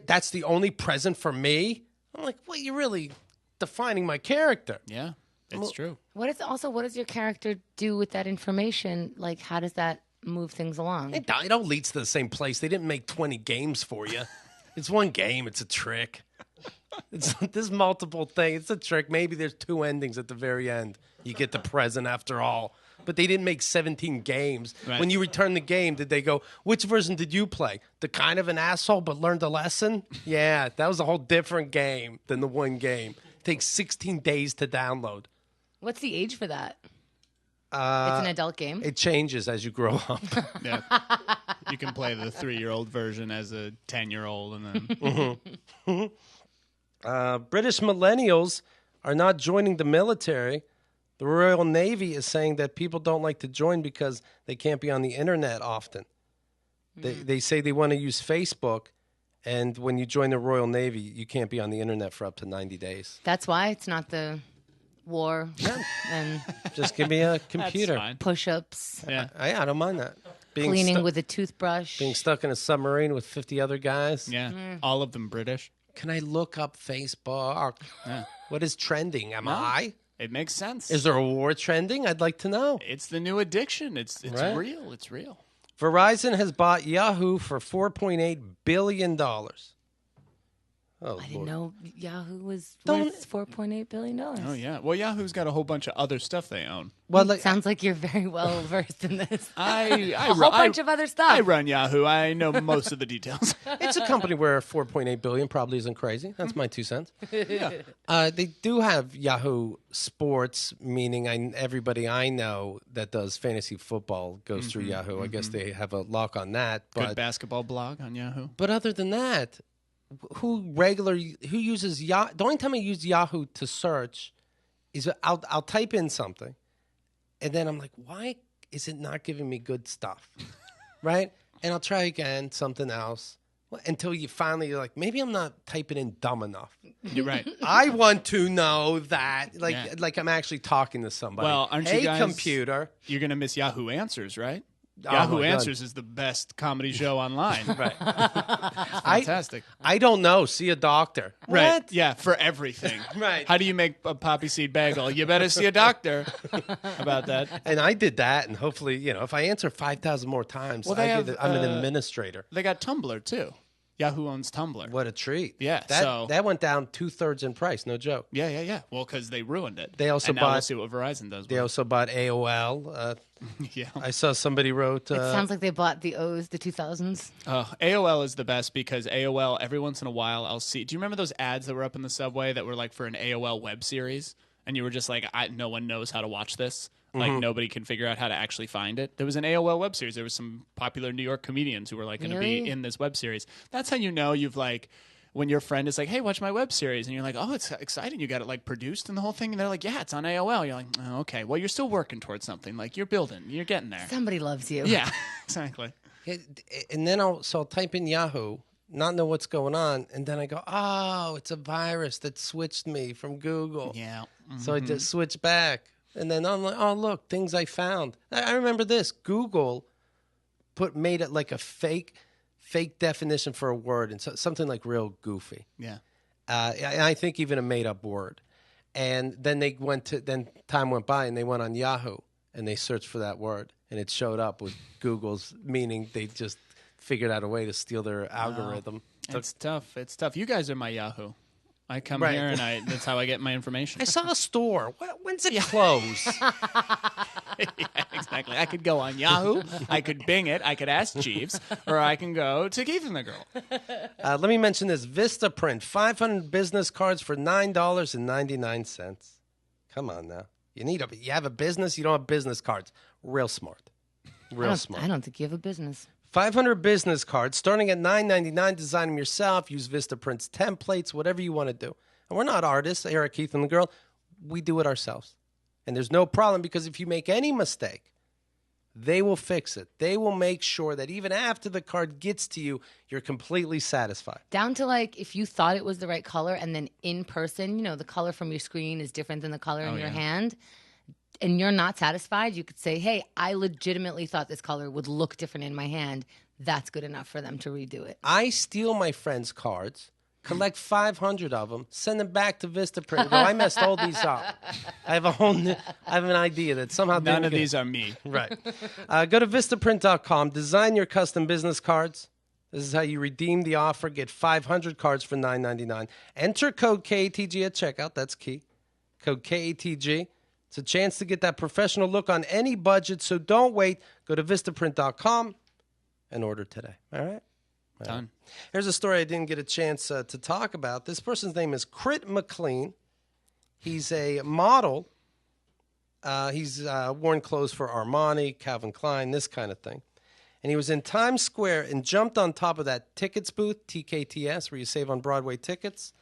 that's the only present for me? I'm like, well, you're really defining my character. Yeah, it's true. What does your character do with that information? Like, how does that move things along? It all leads to the same place. They didn't make 20 games for you. It's one game. It's a trick. There's multiple things. It's a trick. Maybe there's 2 endings at the very end. You get the present after all. But they didn't make 17 games. Right. When you return the game, did they go, which version did you play? The kind of an asshole but learned a lesson? Yeah, that was a whole different game than the one game. It takes 16 days to download. What's the age for that? It's an adult game? It changes as you grow up. Yeah. You can play the 3-year-old version as a 10-year-old. And then... British millennials are not joining the military. The Royal Navy is saying that people don't like to join because they can't be on the internet often. They say they want to use Facebook, and when you join the Royal Navy, you can't be on the internet for up to 90 days. That's why it's not the war. And just give me a computer. Push-ups. Yeah. I don't mind that. Cleaning with a toothbrush. Being stuck in a submarine with 50 other guys. Yeah, all of them British. Can I look up Facebook? Yeah. What is trending? Am I? It makes sense. Is there a war trending? I'd like to know. It's the new addiction. It's right? real. It's real. Verizon has bought Yahoo for $4.8 billion. Oh, I didn't know Yahoo was worth $4.8 billion. Oh, yeah. Well, Yahoo's got a whole bunch of other stuff they own. Well, sounds like you're very well versed in this. A whole bunch of other stuff. I run Yahoo. I know most of the details. It's a company where $4.8 billion probably isn't crazy. That's my 2 cents. Yeah. They do have Yahoo Sports, meaning everybody I know that does fantasy football goes through Yahoo. I guess they have a lock on that. But, good basketball blog on Yahoo. But other than that, who uses Yahoo? The only time I use Yahoo to search is I'll type in something, and then I'm like, why is it not giving me good stuff? Right? And I'll try again, something else. Until you finally, you're like, maybe I'm not typing in dumb enough. You're right. I want to know that, Yeah. like I'm actually talking to somebody. Well, aren't hey, you guys, computer. You're going to miss Yahoo Answers, right? Oh, Yahoo my God. Answers is the best comedy show online. Right. Fantastic. I don't know. See a doctor. Right. What? Yeah, for everything. Right. How do you make a poppy seed bagel? You better see a doctor about that. And I did that, and hopefully, if I answer 5,000 more times, Well, they I'm have, an administrator. They got Tumblr, too. Yahoo owns Tumblr. What a treat. Yeah, That went down 2/3 in price. No joke. Yeah. Well, because they ruined it. They also and now we'll bought- see what Verizon does. They also bought AOL. Yeah. I saw somebody wrote. It sounds like they bought the O's, the 2000s. AOL is the best because AOL, every once in a while, I'll see. Do you remember those ads that were up in the subway that were like for an AOL web series? And you were just like, no one knows how to watch this. Like, nobody can figure out how to actually find it. There was an AOL web series. There was some popular New York comedians who were like going to be in this web series. That's how you know you've like, when your friend is like, hey, watch my web series. And you're like, oh, it's exciting. You got it like produced and the whole thing. And they're like, yeah, it's on AOL. You're like, oh, okay. Well, you're still working towards something. Like, you're building. You're getting there. Somebody loves you. Yeah, exactly. And then I'll type in Yahoo, not know what's going on, and then I go, oh, it's a virus that switched me from Google. Yeah. So I just switch back. And then I'm like, oh, look, things I found. I remember this. Google made it like a fake definition for a word, and something like real goofy. Yeah. And I think even a made-up word. And then then time went by, and they went on Yahoo, and they searched for that word, and it showed up with Google's meaning. They just figured out a way to steal their algorithm. It's tough. It's tough. You guys are my Yahoo. I come Right. here and that's how I get my information. I saw a store. When's it close? Yeah, exactly. I could go on Yahoo. I could Bing it. I could ask Jeeves, or I can go to Keith and the Girl. Let me mention this. Vistaprint, 500 business cards for $9.99. Come on now. You have a business, you don't have business cards. Real smart. I don't think you have a business. 500 business cards starting at $9.99. Design them yourself. Use Vistaprint's templates, whatever you want to do. And we're not artists here at Keith and the Girl. We do it ourselves. And there's no problem because if you make any mistake, they will fix it. They will make sure that even after the card gets to you, you're completely satisfied. Down to like if you thought it was the right color and then in person, the color from your screen is different than the color in your hand. And you're not satisfied, you could say, hey, I legitimately thought this color would look different in my hand. That's good enough for them to redo it. I steal my friends' cards, collect 500 of them, send them back to Vistaprint, and go, I messed all these up. I have an idea that somehow None of these are me. Right. Go to Vistaprint.com, design your custom business cards. This is how you redeem the offer. Get 500 cards for $9.99. Enter code KATG at checkout. That's key. Code KATG. It's a chance to get that professional look on any budget, so don't wait. Go to Vistaprint.com and order today. All right? Done. Here's a story I didn't get a chance to talk about. This person's name is Crit McLean. He's a model. He's worn clothes for Armani, Calvin Klein, this kind of thing. And he was in Times Square and jumped on top of that tickets booth, TKTS, where you save on Broadway tickets.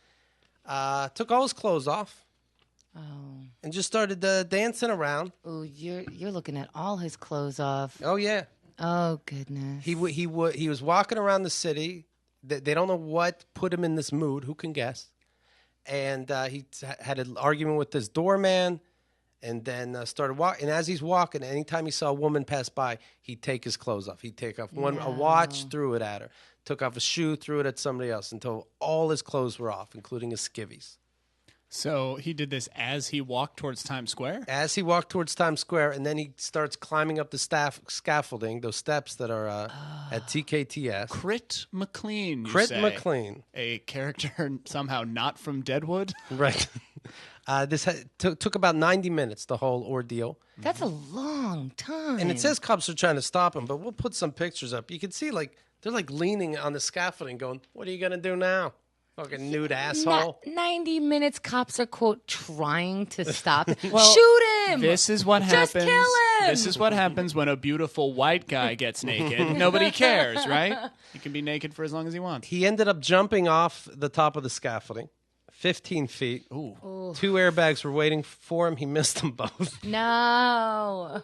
Took all his clothes off. Oh. And just started dancing around. Oh, you're looking at all his clothes off. Oh, yeah. Oh, goodness. He was walking around the city. They don't know what put him in this mood. Who can guess? And he had an argument with this doorman, and then started walking. And as he's walking, anytime he saw a woman pass by, he'd take his clothes off. He'd take off a watch, threw it at her. Took off a shoe, threw it at somebody else until all his clothes were off, including his skivvies. So he did this as he walked towards Times Square? As he walked towards Times Square, and then he starts climbing up the scaffolding, those steps that are at TKTS. Crit McLean, you Crit say? McLean. A character somehow not from Deadwood? Right. This took about 90 minutes, the whole ordeal. That's a long time. And it says cops are trying to stop him, but we'll put some pictures up. You can see, they're leaning on the scaffolding going, what are you going to do now? Fucking nude asshole. 90 minutes, cops are, quote, trying to stop. Shoot him! This is what Just happens. kill him! This is what happens when a beautiful white guy gets naked. Nobody cares, right? He can be naked for as long as he wants. He ended up jumping off the top of the scaffolding, 15 feet. Ooh. 2 airbags were waiting for him. He missed them both. No.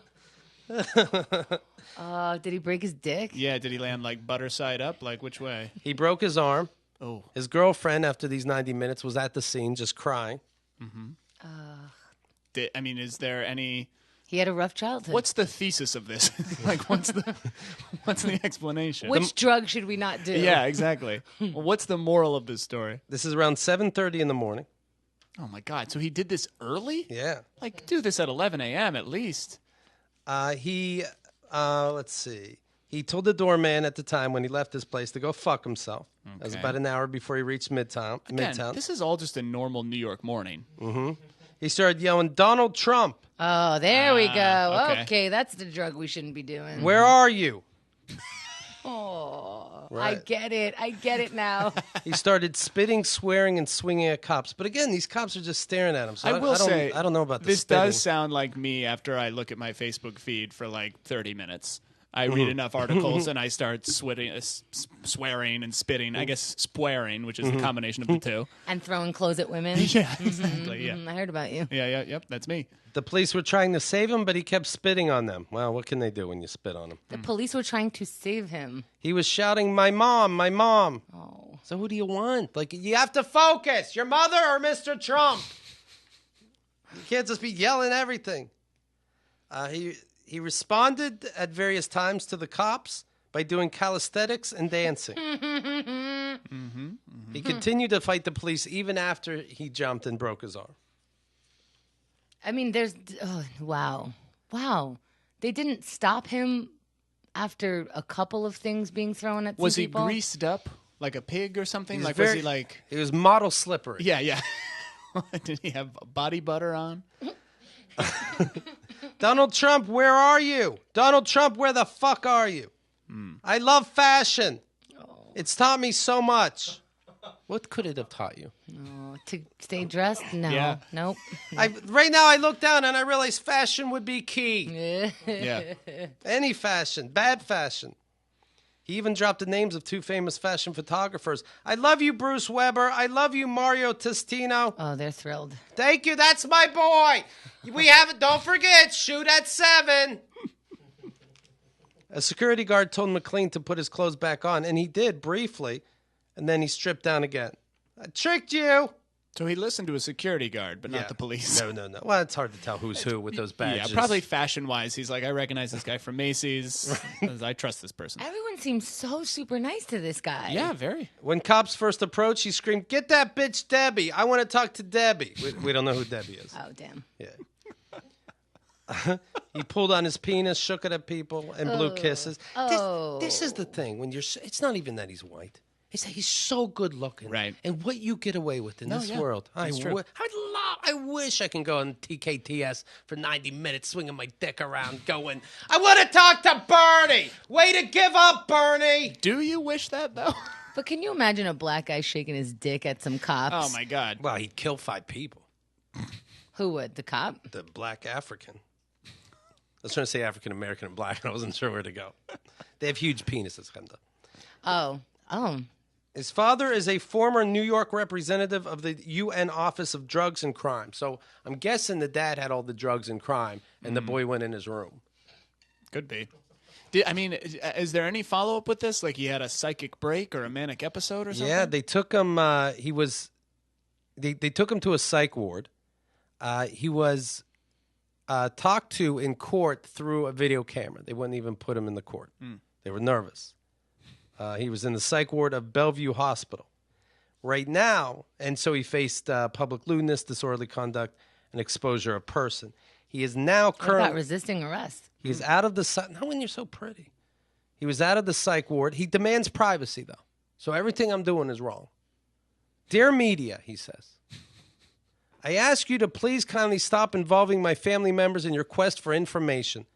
Did he break his dick? Yeah, did he land like butter side up? Like which way? He broke his arm. Oh. His girlfriend, after these 90 minutes, was at the scene just crying. Is there any... He had a rough childhood. What's the thesis of this? Like, what's the explanation? Which drug should we not do? Yeah, exactly. Well, what's the moral of this story? This is around 7:30 in the morning. Oh, my God. So he did this early? Yeah. Like, do this at 11 a.m. at least. Let's see. He told the doorman at the time when he left his place to go fuck himself. That was about an hour before he reached Midtown. Again, this is all just a normal New York morning. Mm-hmm. He started yelling, "Donald Trump." Oh, there we go. Okay. Okay, that's the drug we shouldn't be doing. Where are you? Oh, Right. I get it. I get it now. He started spitting, swearing, and swinging at cops. But again, these cops are just staring at him. So I will say, I don't know about this. Spitting. Does sound like me after I look at my Facebook feed for like 30 minutes. I read enough articles and I start swearing and spitting. I guess swearing, which is the combination of the two. And throwing clothes at women. Yeah, exactly. Yeah. I heard about you. Yeah, yep, that's me. The police were trying to save him, but he kept spitting on them. Well, what can they do when you spit on them? The police were trying to save him. He was shouting, "My mom, my mom." Oh. So who do you want? Like, you have to focus. Your mother or Mr. Trump? You can't just be yelling everything. He responded at various times to the cops by doing calisthenics and dancing. He continued to fight the police even after he jumped and broke his arm. I mean, wow. They didn't stop him after a couple of things being thrown at some Was he people? greased up like a pig or something? Was Was he like... He was model slippery. Yeah. Did he have body butter on? Donald Trump, where are you? Donald Trump, where the fuck are you? I love fashion. It's taught me so much. What could it have taught you? To stay dressed? No. Yeah. Nope. Right now I look down and I realize fashion would be key. Yeah. Any fashion, bad fashion. He even dropped the names of two famous fashion photographers. I love you, Bruce Weber. I love you, Mario Testino. Oh, they're thrilled. Thank you. That's my boy. We have it. Don't forget, shoot at 7. A security guard told McLean to put his clothes back on, and he did briefly, and then he stripped down again. I tricked you. So he listened to a security guard, but not the police. No. Well, it's hard to tell who's who with those badges. Yeah, probably fashion-wise. He's like, I recognize this guy from Macy's. I trust this person. Everyone seems so super nice to this guy. Yeah, very. When cops first approached, he screamed, "Get that bitch Debbie. I want to talk to Debbie." We don't know who Debbie is. Oh, damn. Yeah. He pulled on his penis, shook it at people, and blew kisses. This is the thing. It's not even that he's white. It's that he's so good looking. Right. And what you get away with in this world. I wish I can go on TKTS for 90 minutes swinging my dick around going, I want to talk to Bernie. Way to give up, Bernie. Do you wish that, though? But can you imagine a black guy shaking his dick at some cops? Oh, my God. Well, he'd kill 5 people. Who would? The cop? The black African. I was trying to say African American and black, and I wasn't sure where to go. They have huge penises, Chemda. Oh. His father is a former New York representative of the UN Office of Drugs and Crime. So I'm guessing the dad had all the drugs and crime, and the boy went in his room. Could be. Is there any follow-up with this? Like he had a psychic break or a manic episode or something? Yeah, they took him. They took him to a psych ward. He was talked to in court through a video camera. They wouldn't even put him in the court. They were nervous. He was in the psych ward of Bellevue Hospital right now, and so he faced public lewdness, disorderly conduct, and exposure of person. He is now What about resisting arrest? He's out of the psych. Not when you're so pretty. He was out of the psych ward. He demands privacy, though, so everything I'm doing is wrong. Dear media, he says, I ask you to please kindly stop involving my family members in your quest for information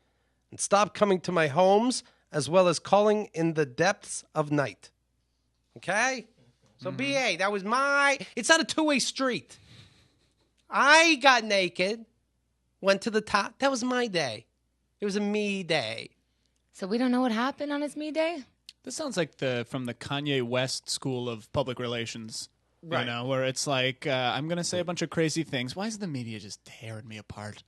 and stop coming to my homes as well as calling in the depths of night. Okay? So, BA, that was it's not a two-way street. I got naked, went to the top. That was my day. It was a me day. So we don't know what happened on his me day? This sounds like from the Kanye West school of public relations. Right. You know, where it's like, I'm going to say a bunch of crazy things. Why is the media just tearing me apart?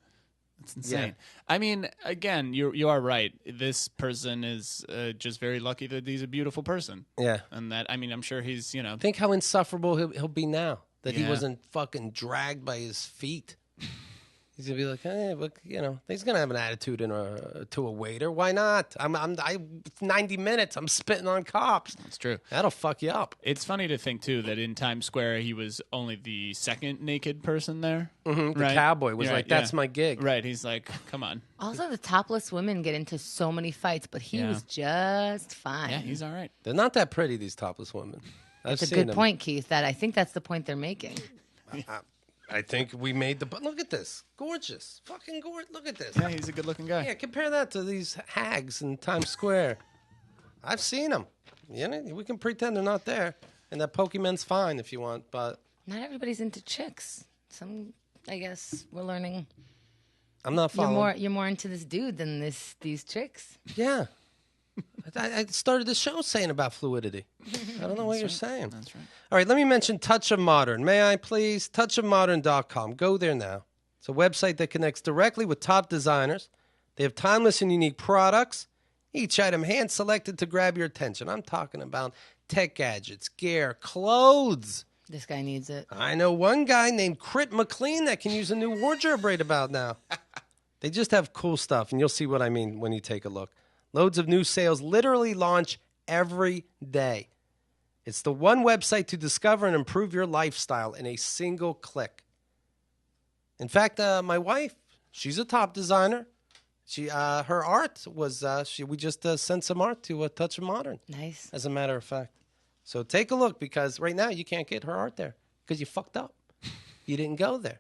It's insane. Yeah. I mean, again, you are right. This person is just very lucky that he's a beautiful person. Yeah. And that, I mean, I'm sure he's, Think how insufferable he'll be now that he Yeah. wasn't fucking dragged by his feet. He's gonna be like, hey, look, he's gonna have an attitude to a waiter. Why not? I 90 minutes. I'm spitting on cops. That's true. That'll fuck you up. It's funny to think, too, that in Times Square, he was only the second naked person there. Mm-hmm. The Right? cowboy was Right, like, that's my gig. Right. He's like, come on. Also, the topless women get into so many fights, but he was just fine. Yeah, he's all right. They're not that pretty, these topless women. That's a good point, Keith. I think that's the point they're making. I think we made look at this. Gorgeous. Fucking gorgeous. Look at this. Yeah, he's a good-looking guy. Yeah, compare that to these hags in Times Square. I've seen them. We can pretend they're not there. And that Pokemon's fine if you want, but... Not everybody's into chicks. I guess we're learning. I'm not following. You're more into this dude than these chicks. Yeah. I started the show saying about fluidity. I don't know what you're saying. That's right. All right, let me mention Touch of Modern. May I please? touchofmodern.com. Go there now. It's a website that connects directly with top designers. They have timeless and unique products, each item hand-selected to grab your attention. I'm talking about tech gadgets, gear, clothes. This guy needs it. I know one guy named Crit McLean that can use a new wardrobe right about now. They just have cool stuff, and you'll see what I mean when you take a look. Loads of new sales literally launch every day. It's the one website to discover and improve your lifestyle in a single click. In fact, my wife, she's a top designer. Her art was, we just sent some art to Touch of Modern. Nice. As a matter of fact. So take a look, because right now you can't get her art there because you fucked up. You didn't go there.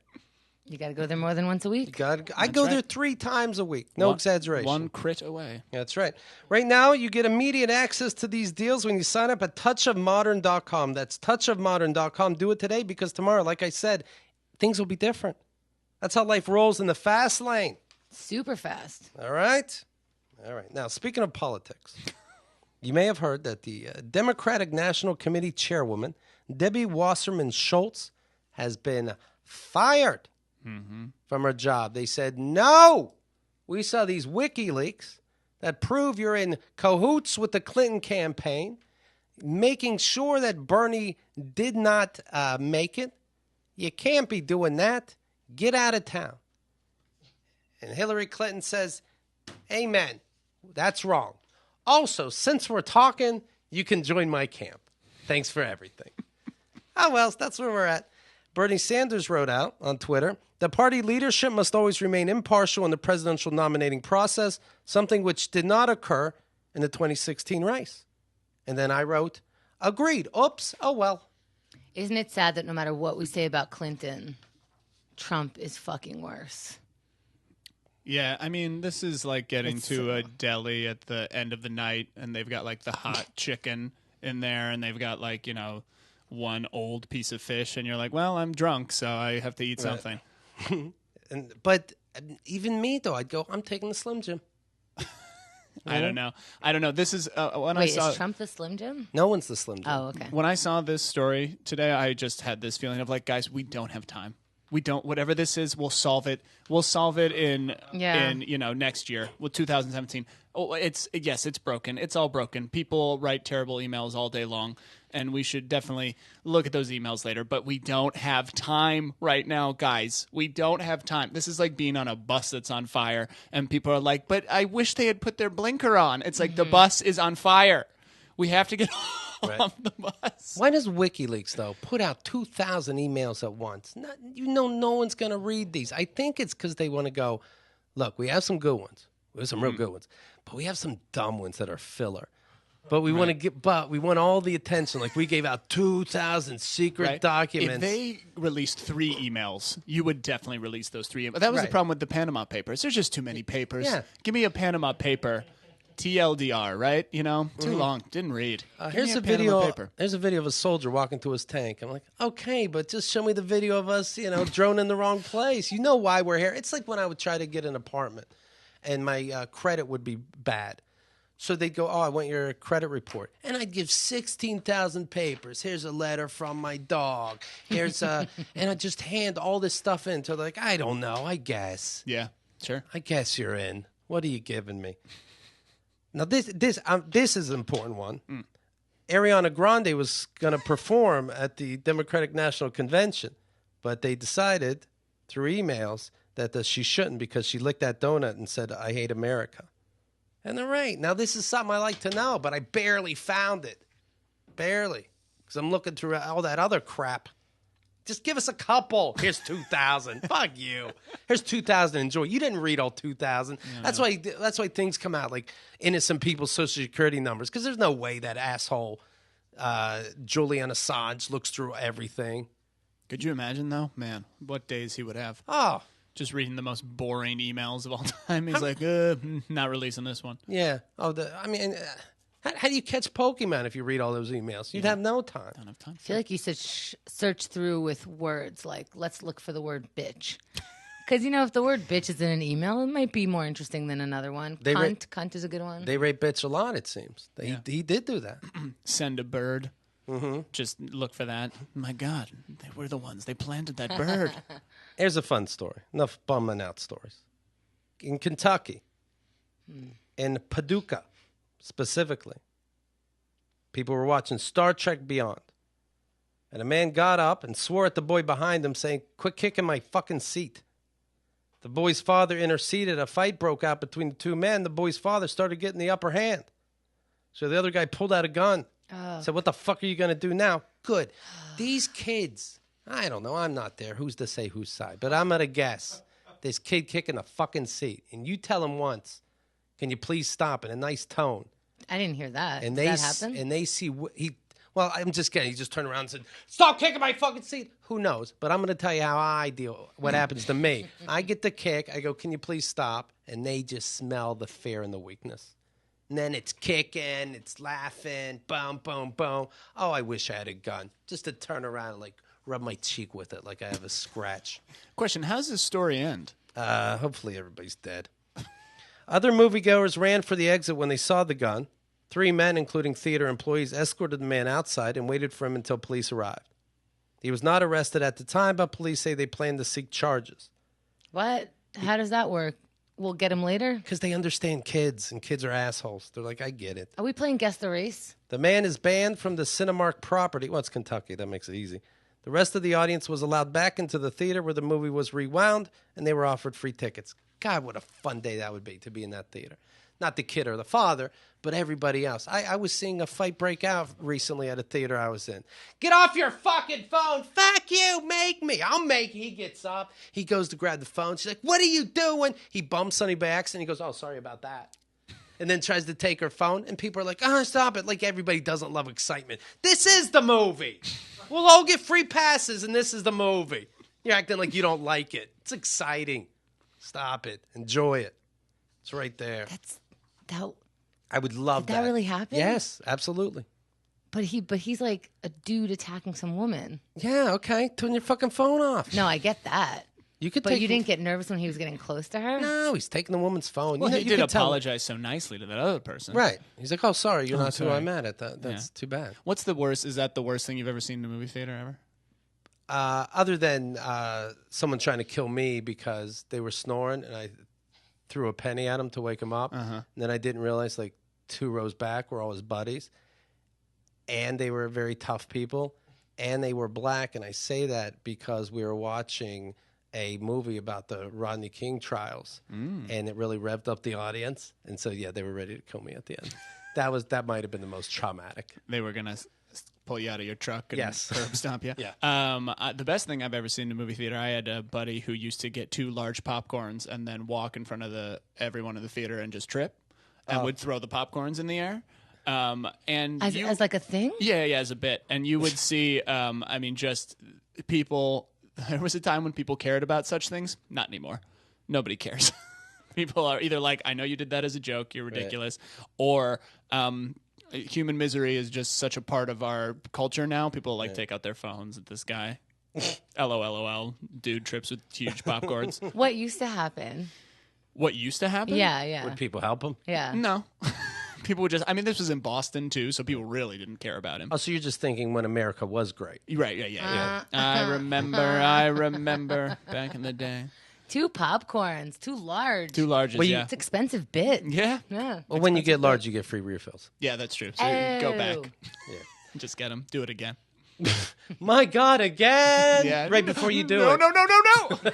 You got to go there more than once a week. I go there 3 times a week. No exaggeration. One crit away. That's right. Right now, you get immediate access to these deals when you sign up at touchofmodern.com. That's touchofmodern.com. Do it today, because tomorrow, like I said, things will be different. That's how life rolls in the fast lane. Super fast. All right? All right. Now, speaking of politics, you may have heard that the Democratic National Committee chairwoman, Debbie Wasserman Schultz, has been fired from her job. They said, no, we saw these WikiLeaks that prove you're in cahoots with the Clinton campaign, making sure that Bernie did not make it. You can't be doing that. Get out of town. And Hillary Clinton says, amen. That's wrong. Also, since we're talking, you can join my camp. Thanks for everything. Oh, well, that's where we're at. Bernie Sanders wrote out on Twitter, the party leadership must always remain impartial in the presidential nominating process, something which did not occur in the 2016 race. And then I wrote, agreed. Oops. Oh, well. Isn't it sad that no matter what we say about Clinton, Trump is fucking worse? Yeah, I mean, this is like getting to a deli at the end of the night, and they've got like the hot chicken in there, and they've got like, one old piece of fish, and you're like, well, I'm drunk, so I have to eat something. But even me, though, I'd go, I'm taking the Slim Jim. I don't know. This is when Wait, I saw. is Trump the Slim Jim? No one's the Slim Jim. Oh, okay. When I saw this story today, I just had this feeling of like, guys, we don't have time. We don't. Whatever this is, we'll solve it. We'll solve it in next year, with 2017. Oh, it's broken. It's all broken. People write terrible emails all day long, and we should definitely look at those emails later. But we don't have time right now, guys. We don't have time. This is like being on a bus that's on fire, and people are like, "But I wish they had put their blinker on." It's like the bus is on fire. We have to get off the bus. Why does WikiLeaks, though, put out 2,000 emails at once? No one's going to read these. I think it's because they want to go, look, we have some good ones. We have some real good ones. But we have some dumb ones that are filler. But we want we want all the attention. Like, we gave out 2,000 secret documents. If they released 3 emails, you would definitely release those 3 emails. That was the problem with the Panama Papers. There's just too many papers. Yeah. Give me a Panama paper. TLDR, right? Too long. Didn't read. Here's a video. Here's a video of a soldier walking to his tank. I'm like, okay, but just show me the video of us, drone in the wrong place. You know why we're here. It's like when I would try to get an apartment, and my credit would be bad. So they'd go, I want your credit report. And I'd give 16,000 papers. Here's a letter from my dog. And I'd just hand all this stuff in. So they're like, I don't know, I guess. Yeah. Sure. I guess you're in. What are you giving me? Now, this is an important one. Ariana Grande was going to perform at the Democratic National Convention, but they decided through emails that she shouldn't because she licked that donut and said, I hate America. And they're right. Now, this is something I like to know, but I barely found it. Barely. Because I'm looking through all that other crap. Just give us a couple. Here's 2,000. Fuck you. Here's 2,000. Enjoy. You didn't read all 2,000. That's why things come out like innocent people's Social Security numbers. Because there's no way that asshole Julian Assange looks through everything. Could you imagine, though? Man, what days he would have. Oh. Just reading the most boring emails of all time. He's like, not releasing this one. Yeah. Oh, how do you catch Pokemon if you read all those emails? You'd have no time. Don't have time. I feel like you should search through with words like, let's look for the word bitch. Because, if the word bitch is in an email, it might be more interesting than another one. Cunt is a good one. They rate bitch a lot, it seems. He did do that. Send a bird. Mm-hmm. Just look for that. My God, they were the ones. They planted that bird. Here's a fun story. Enough bumming out stories. In Kentucky, in Paducah specifically, people were watching Star Trek Beyond. And a man got up and swore at the boy behind him, saying, quit kicking my fucking seat. The boy's father interceded. A fight broke out between the two men. The boy's father started getting the upper hand. So the other guy pulled out a gun. Said, what the fuck are you going to do now? Good. These kids, I don't know. I'm not there. Who's to say whose side? But I'm going to guess. This kid kicking a fucking seat. And you tell him once, can you please stop in a nice tone? I didn't hear that. And Did that happen? And they see, I'm just kidding. He just turned around and said, stop kicking my fucking seat. Who knows? But I'm going to tell you how I deal, what happens to me. I get the kick. I go, can you please stop? And they just smell the fear and the weakness. And then it's kicking, it's laughing, boom, boom, boom. Oh, I wish I had a gun. Just to turn around and, like, rub my cheek with it like I have a scratch. Question, how does this story end? Hopefully everybody's dead. Other moviegoers ran for the exit when they saw the gun. 3 men, including theater employees, escorted the man outside and waited for him until police arrived. He was not arrested at the time, but police say they plan to seek charges. What? How does that work? We'll get him later? Because they understand kids, and kids are assholes. They're like, I get it. Are we playing Guess the Race? The man is banned from the Cinemark property. Well, it's Kentucky. That makes it easy. The rest of the audience was allowed back into the theater where the movie was rewound, and they were offered free tickets. God, what a fun day that would be to be in that theater. Not the kid or the father, but everybody else. I was seeing a fight break out recently at a theater I was in. Get off your fucking phone. Fuck you. Make me. I'll make you. He gets up. He goes to grab the phone. She's like, what are you doing? He bumps Sonny by accident. He goes, oh, sorry about that. And then tries to take her phone. And people are like, oh, stop it. Like everybody doesn't love excitement. This is the movie. We'll all get free passes, and this is the movie. You're acting like you don't like it. It's exciting. Stop it. Enjoy it. It's right there. I would love that. Did that really happen? Yes, absolutely. But he's like a dude attacking some woman. Yeah, okay. Turn your fucking phone off. No, I get that. You didn't get nervous when he was getting close to her? No, he's taking the woman's phone. Well, he did apologize so nicely to that other person. Right. He's like, oh, sorry, you're not who I'm mad at. That's too bad. What's the worst? Is that the worst thing you've ever seen in a movie theater ever? Other than someone trying to kill me because they were snoring and I threw a penny at him to wake him up. And then I didn't realize, like, 2 rows back were all his buddies. And they were very tough people. And they were black. And I say that because we were watching a movie about the Rodney King trials. And it really revved up the audience. And so, yeah, they were ready to kill me at the end. That might have been the most traumatic. They were going to pull you out of your truck and yes. curb stomp you. Yeah. The best thing I've ever seen in a movie theater, I had a buddy who used to get 2 large popcorns and then walk in front of everyone in the theater and just trip and would throw the popcorns in the air. As like a thing? Yeah, as a bit. And you would see, just people. There was a time when people cared about such things. Not anymore. Nobody cares. People are either like, I know you did that as a joke, you're ridiculous, or human misery is just such a part of our culture now. People take out their phones at this guy. LOL, dude trips with huge popcorns. What used to happen? What used to happen? Yeah. Would people help him? Yeah. No. People would just, this was in Boston too, so people really didn't care about him. Oh, so you're just thinking when America was great. Right, yeah. I remember back in the day. 2 popcorns, too large. Too large, Well, yeah. It's expensive bit. Yeah. Yeah. Well, when you get large, you get free refills. Yeah, that's true. So you go back. Oh. Yeah. Just get them. Do it again. My God, again! Yeah. Right before you do No, it. no.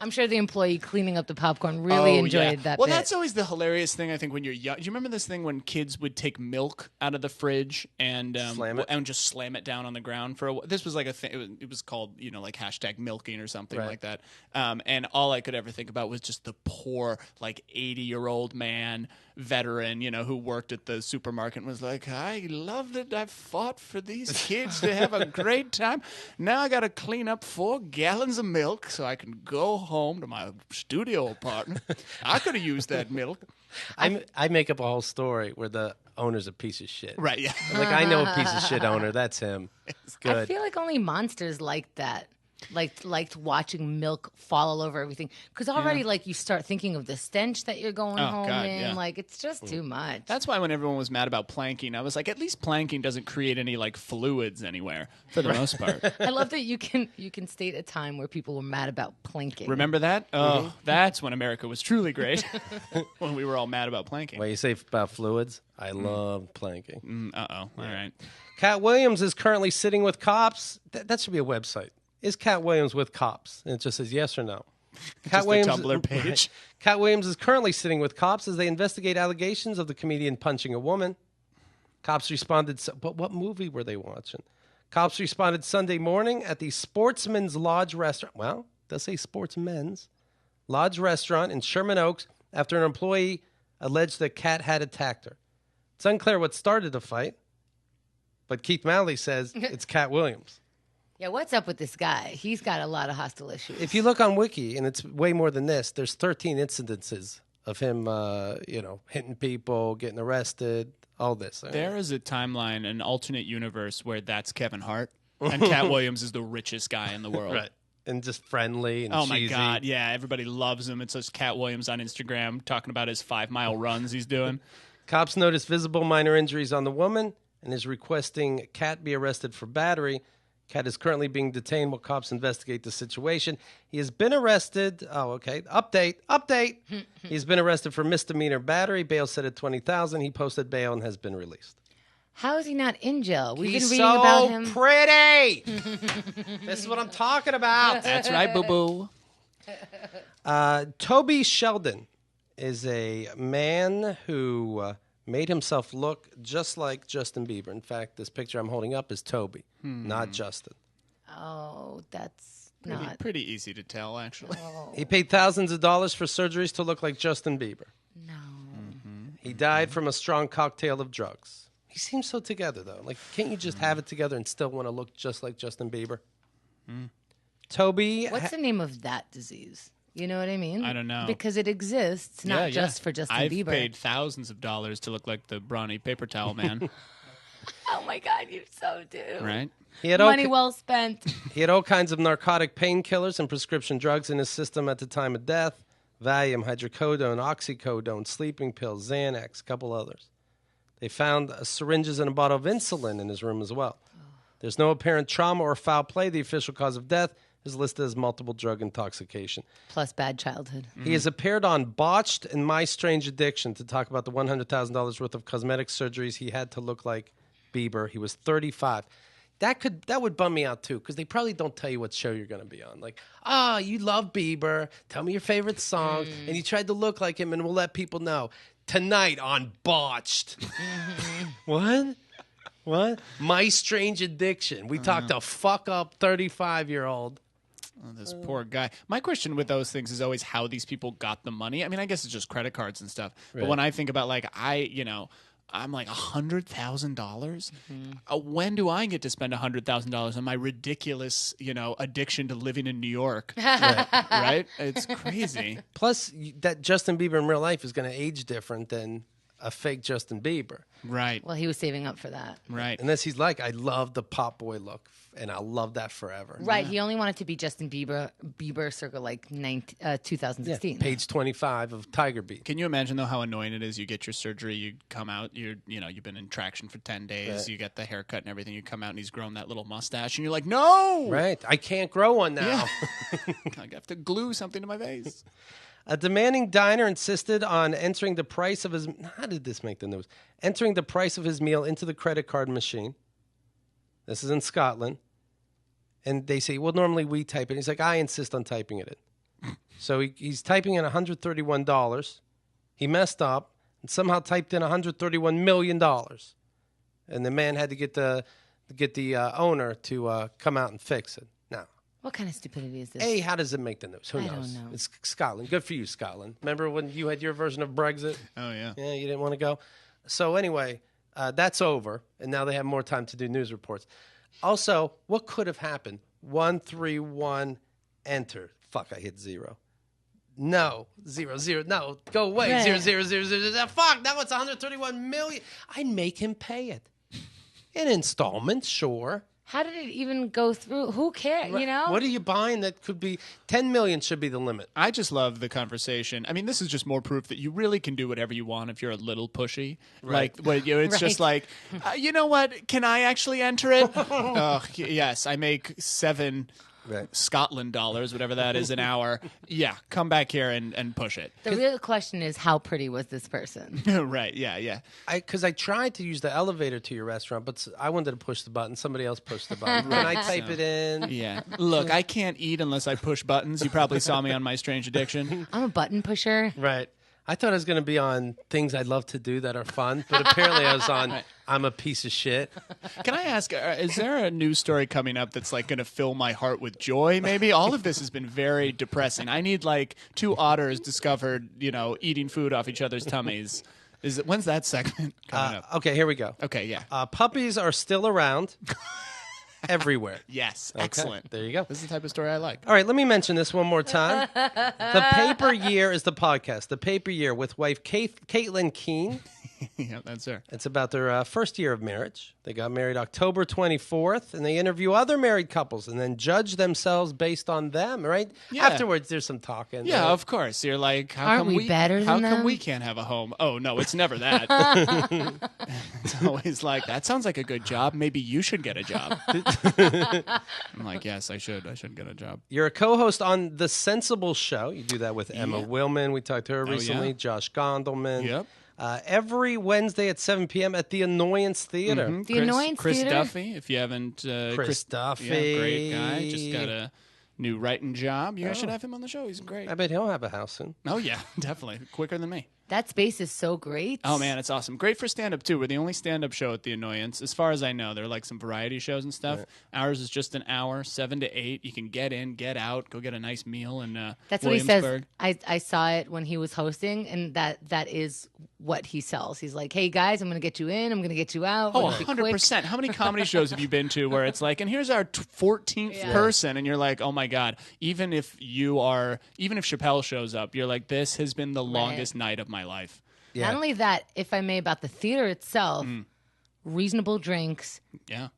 I'm sure the employee cleaning up the popcorn really enjoyed that Well, bit. that's always the hilarious thing, I think, when you're young. Do you remember this thing when kids would take milk out of the fridge and Slam it? and just slam it down on the ground for a while? This was like a thing. It was called, like hashtag milking or something Right. like that. And all I could ever think about was just the poor, like 80-year-old man, veteran, who worked at the supermarket and was like, I loved it. I fought for these kids to have a great time. Now I got to clean up 4 gallons of milk so I can go home to my studio apartment. I could have used that milk. I make up a whole story where the owner's a piece of shit. Right, yeah. I'm like, I know a piece of shit owner. That's him. It's good. I feel like only monsters liked that. Liked watching milk fall all over everything. Because already, you start thinking of the stench that you're going home God, in. yeah. It's just too much. That's why when everyone was mad about planking, I was like, at least planking doesn't create any fluids anywhere for the most part. I love that you can state a time where people were mad about planking. Remember that? Oh, that's when America was truly great. When we were all mad about planking. What you say about fluids? I love planking. All right. Cat Williams is currently sitting with cops. That should be a website. Is Cat Williams with cops? And it just says yes or no. Just the Tumblr page. Right. Cat Williams is currently sitting with cops as they investigate allegations of the comedian punching a woman. Cops responded. But what movie were they watching? Cops responded Sunday morning at the Sportsman's Lodge restaurant. Well, it does say Sportsman's Lodge restaurant in Sherman Oaks after an employee alleged that Cat had attacked her. It's unclear what started the fight, but Keith Malley says it's Cat Williams. Yeah, what's up with this guy? He's got a lot of hostile issues. If you look on Wiki, and it's way more than this, there's 13 incidences of him, hitting people, getting arrested, all this. There is a timeline, an alternate universe where that's Kevin Hart, and Cat Williams is the richest guy in the world. Right. And just friendly and Oh, my cheesy. God. Yeah, everybody loves him. It's just Cat Williams on Instagram talking about his 5-mile runs he's doing. Cops noticed visible minor injuries on the woman and is requesting Cat be arrested for battery. Cat is currently being detained while cops investigate the situation. He has been arrested. Oh, okay. Update. He's been arrested for misdemeanor battery. Bail set at $20,000. He posted bail and has been released. How is he not in jail? We've He's been reading so about him. pretty. This is what I'm talking about. That's right, boo-boo. Toby Sheldon is a man who made himself look just like Justin Bieber. In fact, this picture I'm holding up is Toby, not Justin. Oh, that's not. Pretty easy to tell, actually. He paid thousands of dollars for surgeries to look like Justin Bieber. No. He died from a strong cocktail of drugs. He seems so together, though. Can't you just have it together and still want to look just like Justin Bieber? Toby... What's the name of that disease? You know what I mean? I don't know. Because it exists, not just for Justin I've Bieber. paid thousands of dollars to look like the brawny paper towel man. Oh my God, you so do. Right? He had Money well spent. He had all kinds of narcotic painkillers and prescription drugs in his system at the time of death. Valium, hydrocodone, oxycodone, sleeping pills, Xanax, a couple others. They found syringes and a bottle of insulin in his room as well. There's no apparent trauma or foul play. The official cause of death is listed as multiple drug intoxication. Plus bad childhood. He has appeared on Botched and My Strange Addiction to talk about the $100,000 worth of cosmetic surgeries he had to look like Bieber. He was 35. That would bum me out too, because they probably don't tell you what show you're going to be on. You love Bieber. Tell me your favorite song. And you tried to look like him, and we'll let people know. Tonight on Botched. What? My Strange Addiction. We talked to fuck up 35-year-old. Oh, this poor guy. My question with those things is always how these people got the money. I mean, I guess it's just credit cards and stuff. Right. But when I think about I'm like $100,000. When do I get to spend $100,000 on my ridiculous, addiction to living in New York? Right? It's crazy. Plus, that Justin Bieber in real life is going to age different than a fake Justin Bieber. Right. Well, he was saving up for that. Right. Unless he's like, I love the pop boy look, and I'll love that forever. Right. Yeah. He only wanted to be Justin Bieber circa 2016. Yeah, page 25 of Tiger Beat. Can you imagine, though, how annoying it is? You get your surgery, you come out, you've been in traction for 10 days, you get the haircut and everything, you come out and he's grown that little mustache, and you're like, no! Right. I can't grow one now. I have to glue something to my face. A demanding diner insisted on entering the price of his... How did this make the news? Entering the price of his meal into the credit card machine. This is in Scotland. And they say, well, normally we type it. He's like, I insist on typing it in. So he's typing in $131. He messed up and somehow typed in $131 million. And the man had to get the owner to come out and fix it. Now, what kind of stupidity is this? A, how does it make the news? Who knows? I don't know. It's Scotland. Good for you, Scotland. Remember when you had your version of Brexit? Oh, yeah. Yeah, you didn't want to go? So anyway, that's over, and now they have more time to do news reports. Also, what could have happened? 131, enter. Fuck, I hit 0. No, 0, 0. No, go away. Right. 0, 0, 0, 0, 0. Fuck, now it's 131 million. I'd make him pay it. In installments, sure. How did it even go through? Who cares, you know? What are you buying that could be 10 million should be the limit? I just love the conversation. I mean, this is just more proof that you really can do whatever you want if you're a little pushy. Right. Like, it's just like, you know what? Can I actually enter it? Yes, I make 7 Scotland dollars, whatever that is, an hour. Yeah, come back here and push it. The real question is, how pretty was this person? Right, yeah. Because I tried to use the elevator to your restaurant, but I wanted to push the button. Somebody else pushed the button. Can I type it in? Yeah. Look, I can't eat unless I push buttons. You probably saw me on My Strange Addiction. I'm a button pusher. Right. I thought I was going to be on things I'd love to do that are fun, but apparently I was on I'm a piece of shit. Can I ask, is there a news story coming up that's like going to fill my heart with joy? Maybe all of this has been very depressing. I need like 2 otters discovered, eating food off each other's tummies. When's that segment coming up? Okay, here we go. Okay, yeah. Puppies are still around. Everywhere. Yes, Okay, excellent. there you go. This is the type of story I like. All right, let me mention this one more time. The Paper Year is the podcast. The Paper Year with wife Caitlin Keene. Yeah, that's her. It's about their first year of marriage. They got married October 24th, and they interview other married couples and then judge themselves based on them, right? Yeah. Afterwards, there's some talking. Yeah, of course. You're like, how Aren't come we better than How come them? we can't have a home? Oh, no, it's never that. It's always like, that sounds like a good job. Maybe you should get a job. I'm like, yes, I should. I should get a job. You're a co-host on The Sensible Show. You do that with Emma Yeah. Willman. We talked to her recently. yeah. Josh Gondelman. Yep. Every Wednesday at 7 p.m. at the Annoyance Theater. Mhm. The Annoyance Chris Theater? Duffy, if you haven't. Chris Duffy. Yeah, great guy. Just got a new writing job. You guys should have him on the show. He's great. I bet he'll have a house soon. Oh, yeah, definitely. Quicker than me. That space is so great. Oh, man, it's awesome. Great for stand-up, too. We're the only stand-up show at The Annoyance. As far as I know, there are like some variety shows and stuff. Right. Ours is just an hour, 7 to 8. You can get in, get out, go get a nice meal in That's what he says. Williamsburg. I saw it when he was hosting, and that is what he sells. He's like, hey, guys, I'm going to get you in. I'm going to get you out. Oh, 100%. How many comedy shows have you been to where it's like, and here's our 14th person, and you're like, oh, my God. Even if Chappelle shows up, you're like, this has been the longest night of my life. Yeah. Not only that, if I may, about the theater itself, reasonable drinks. Yeah.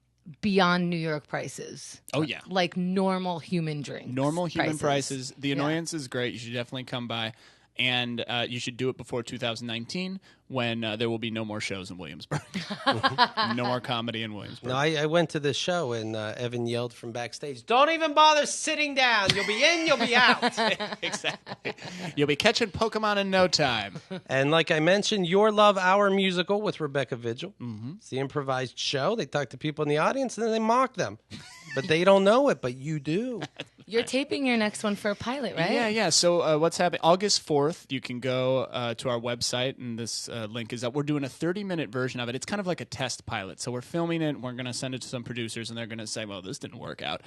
Beyond New York prices. Oh, yeah. Like normal human drinks. Normal human prices. The Annoyance is great. You should definitely come by. And you should do it before 2019 when there will be no more shows in Williamsburg. No more comedy in Williamsburg. No, I went to this show and Evan yelled from backstage, don't even bother sitting down. You'll be in, you'll be out. Exactly. You'll be catching Pokemon in no time. And like I mentioned, Your Love, Our Musical with Rebecca Vigil. Mm-hmm. It's the improvised show. They talk to people in the audience and then they mock them. But they don't know it, but you do. You're taping your next one for a pilot, right? Yeah. So what's happening? August 4th, you can go to our website, and this link is up. We're doing a 30-minute version of it. It's kind of like a test pilot. So we're filming it, and we're going to send it to some producers, and they're going to say, well, this didn't work out,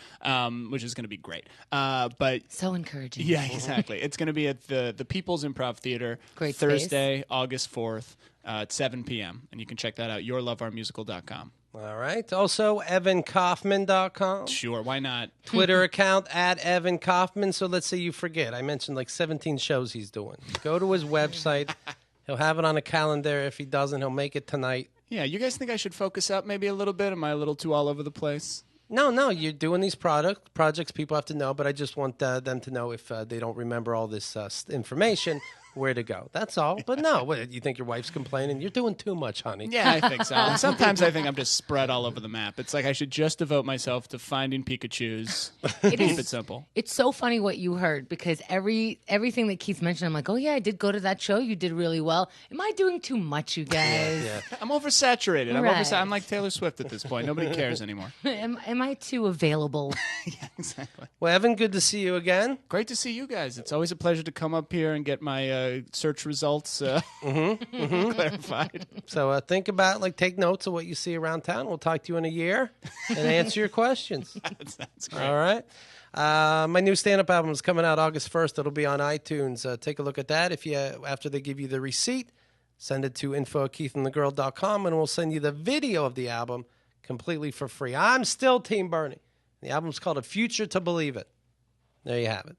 which is going to be great. But so encouraging. Yeah, exactly. It's going to be at the People's Improv Theater, great Thursday, August 4th at 7 p.m., and you can check that out, yourloveourmusical.com. All right. Also, EvanKaufman.com. Sure, why not? Twitter account at Evan Kaufman. So let's say you forget. I mentioned like 17 shows he's doing. Go to his website. He'll have it on a calendar. If he doesn't, he'll make it tonight. Yeah, you guys think I should focus up maybe a little bit? Am I a little too all over the place? No, you're doing these projects people have to know, but I just want them to know if they don't remember all this information, where to go. That's all. But no, what, you think your wife's complaining? You're doing too much, honey. Yeah, I think so. And sometimes I think I'm just spread all over the map. It's like I should just devote myself to finding Pikachus. Keep it simple. It's so funny what you heard because everything that Keith mentioned, I'm like, oh yeah, I did go to that show. You did really well. Am I doing too much, you guys? Yeah. I'm oversaturated. Right. I'm like Taylor Swift at this point. Nobody cares anymore. Am I too available? Yeah, exactly. Well, Evan, good to see you again. Great to see you guys. It's always a pleasure to come up here and get my search results clarified. So think about, take notes of what you see around town. We'll talk to you in a year and answer your questions. That's great. All right. My new stand-up album is coming out August 1st. It'll be on iTunes. Take a look at that. After they give you the receipt, send it to info@keithandthegirl.com, and we'll send you the video of the album completely for free. I'm still Team Bernie. The album's called A Future to Believe It. There you have it.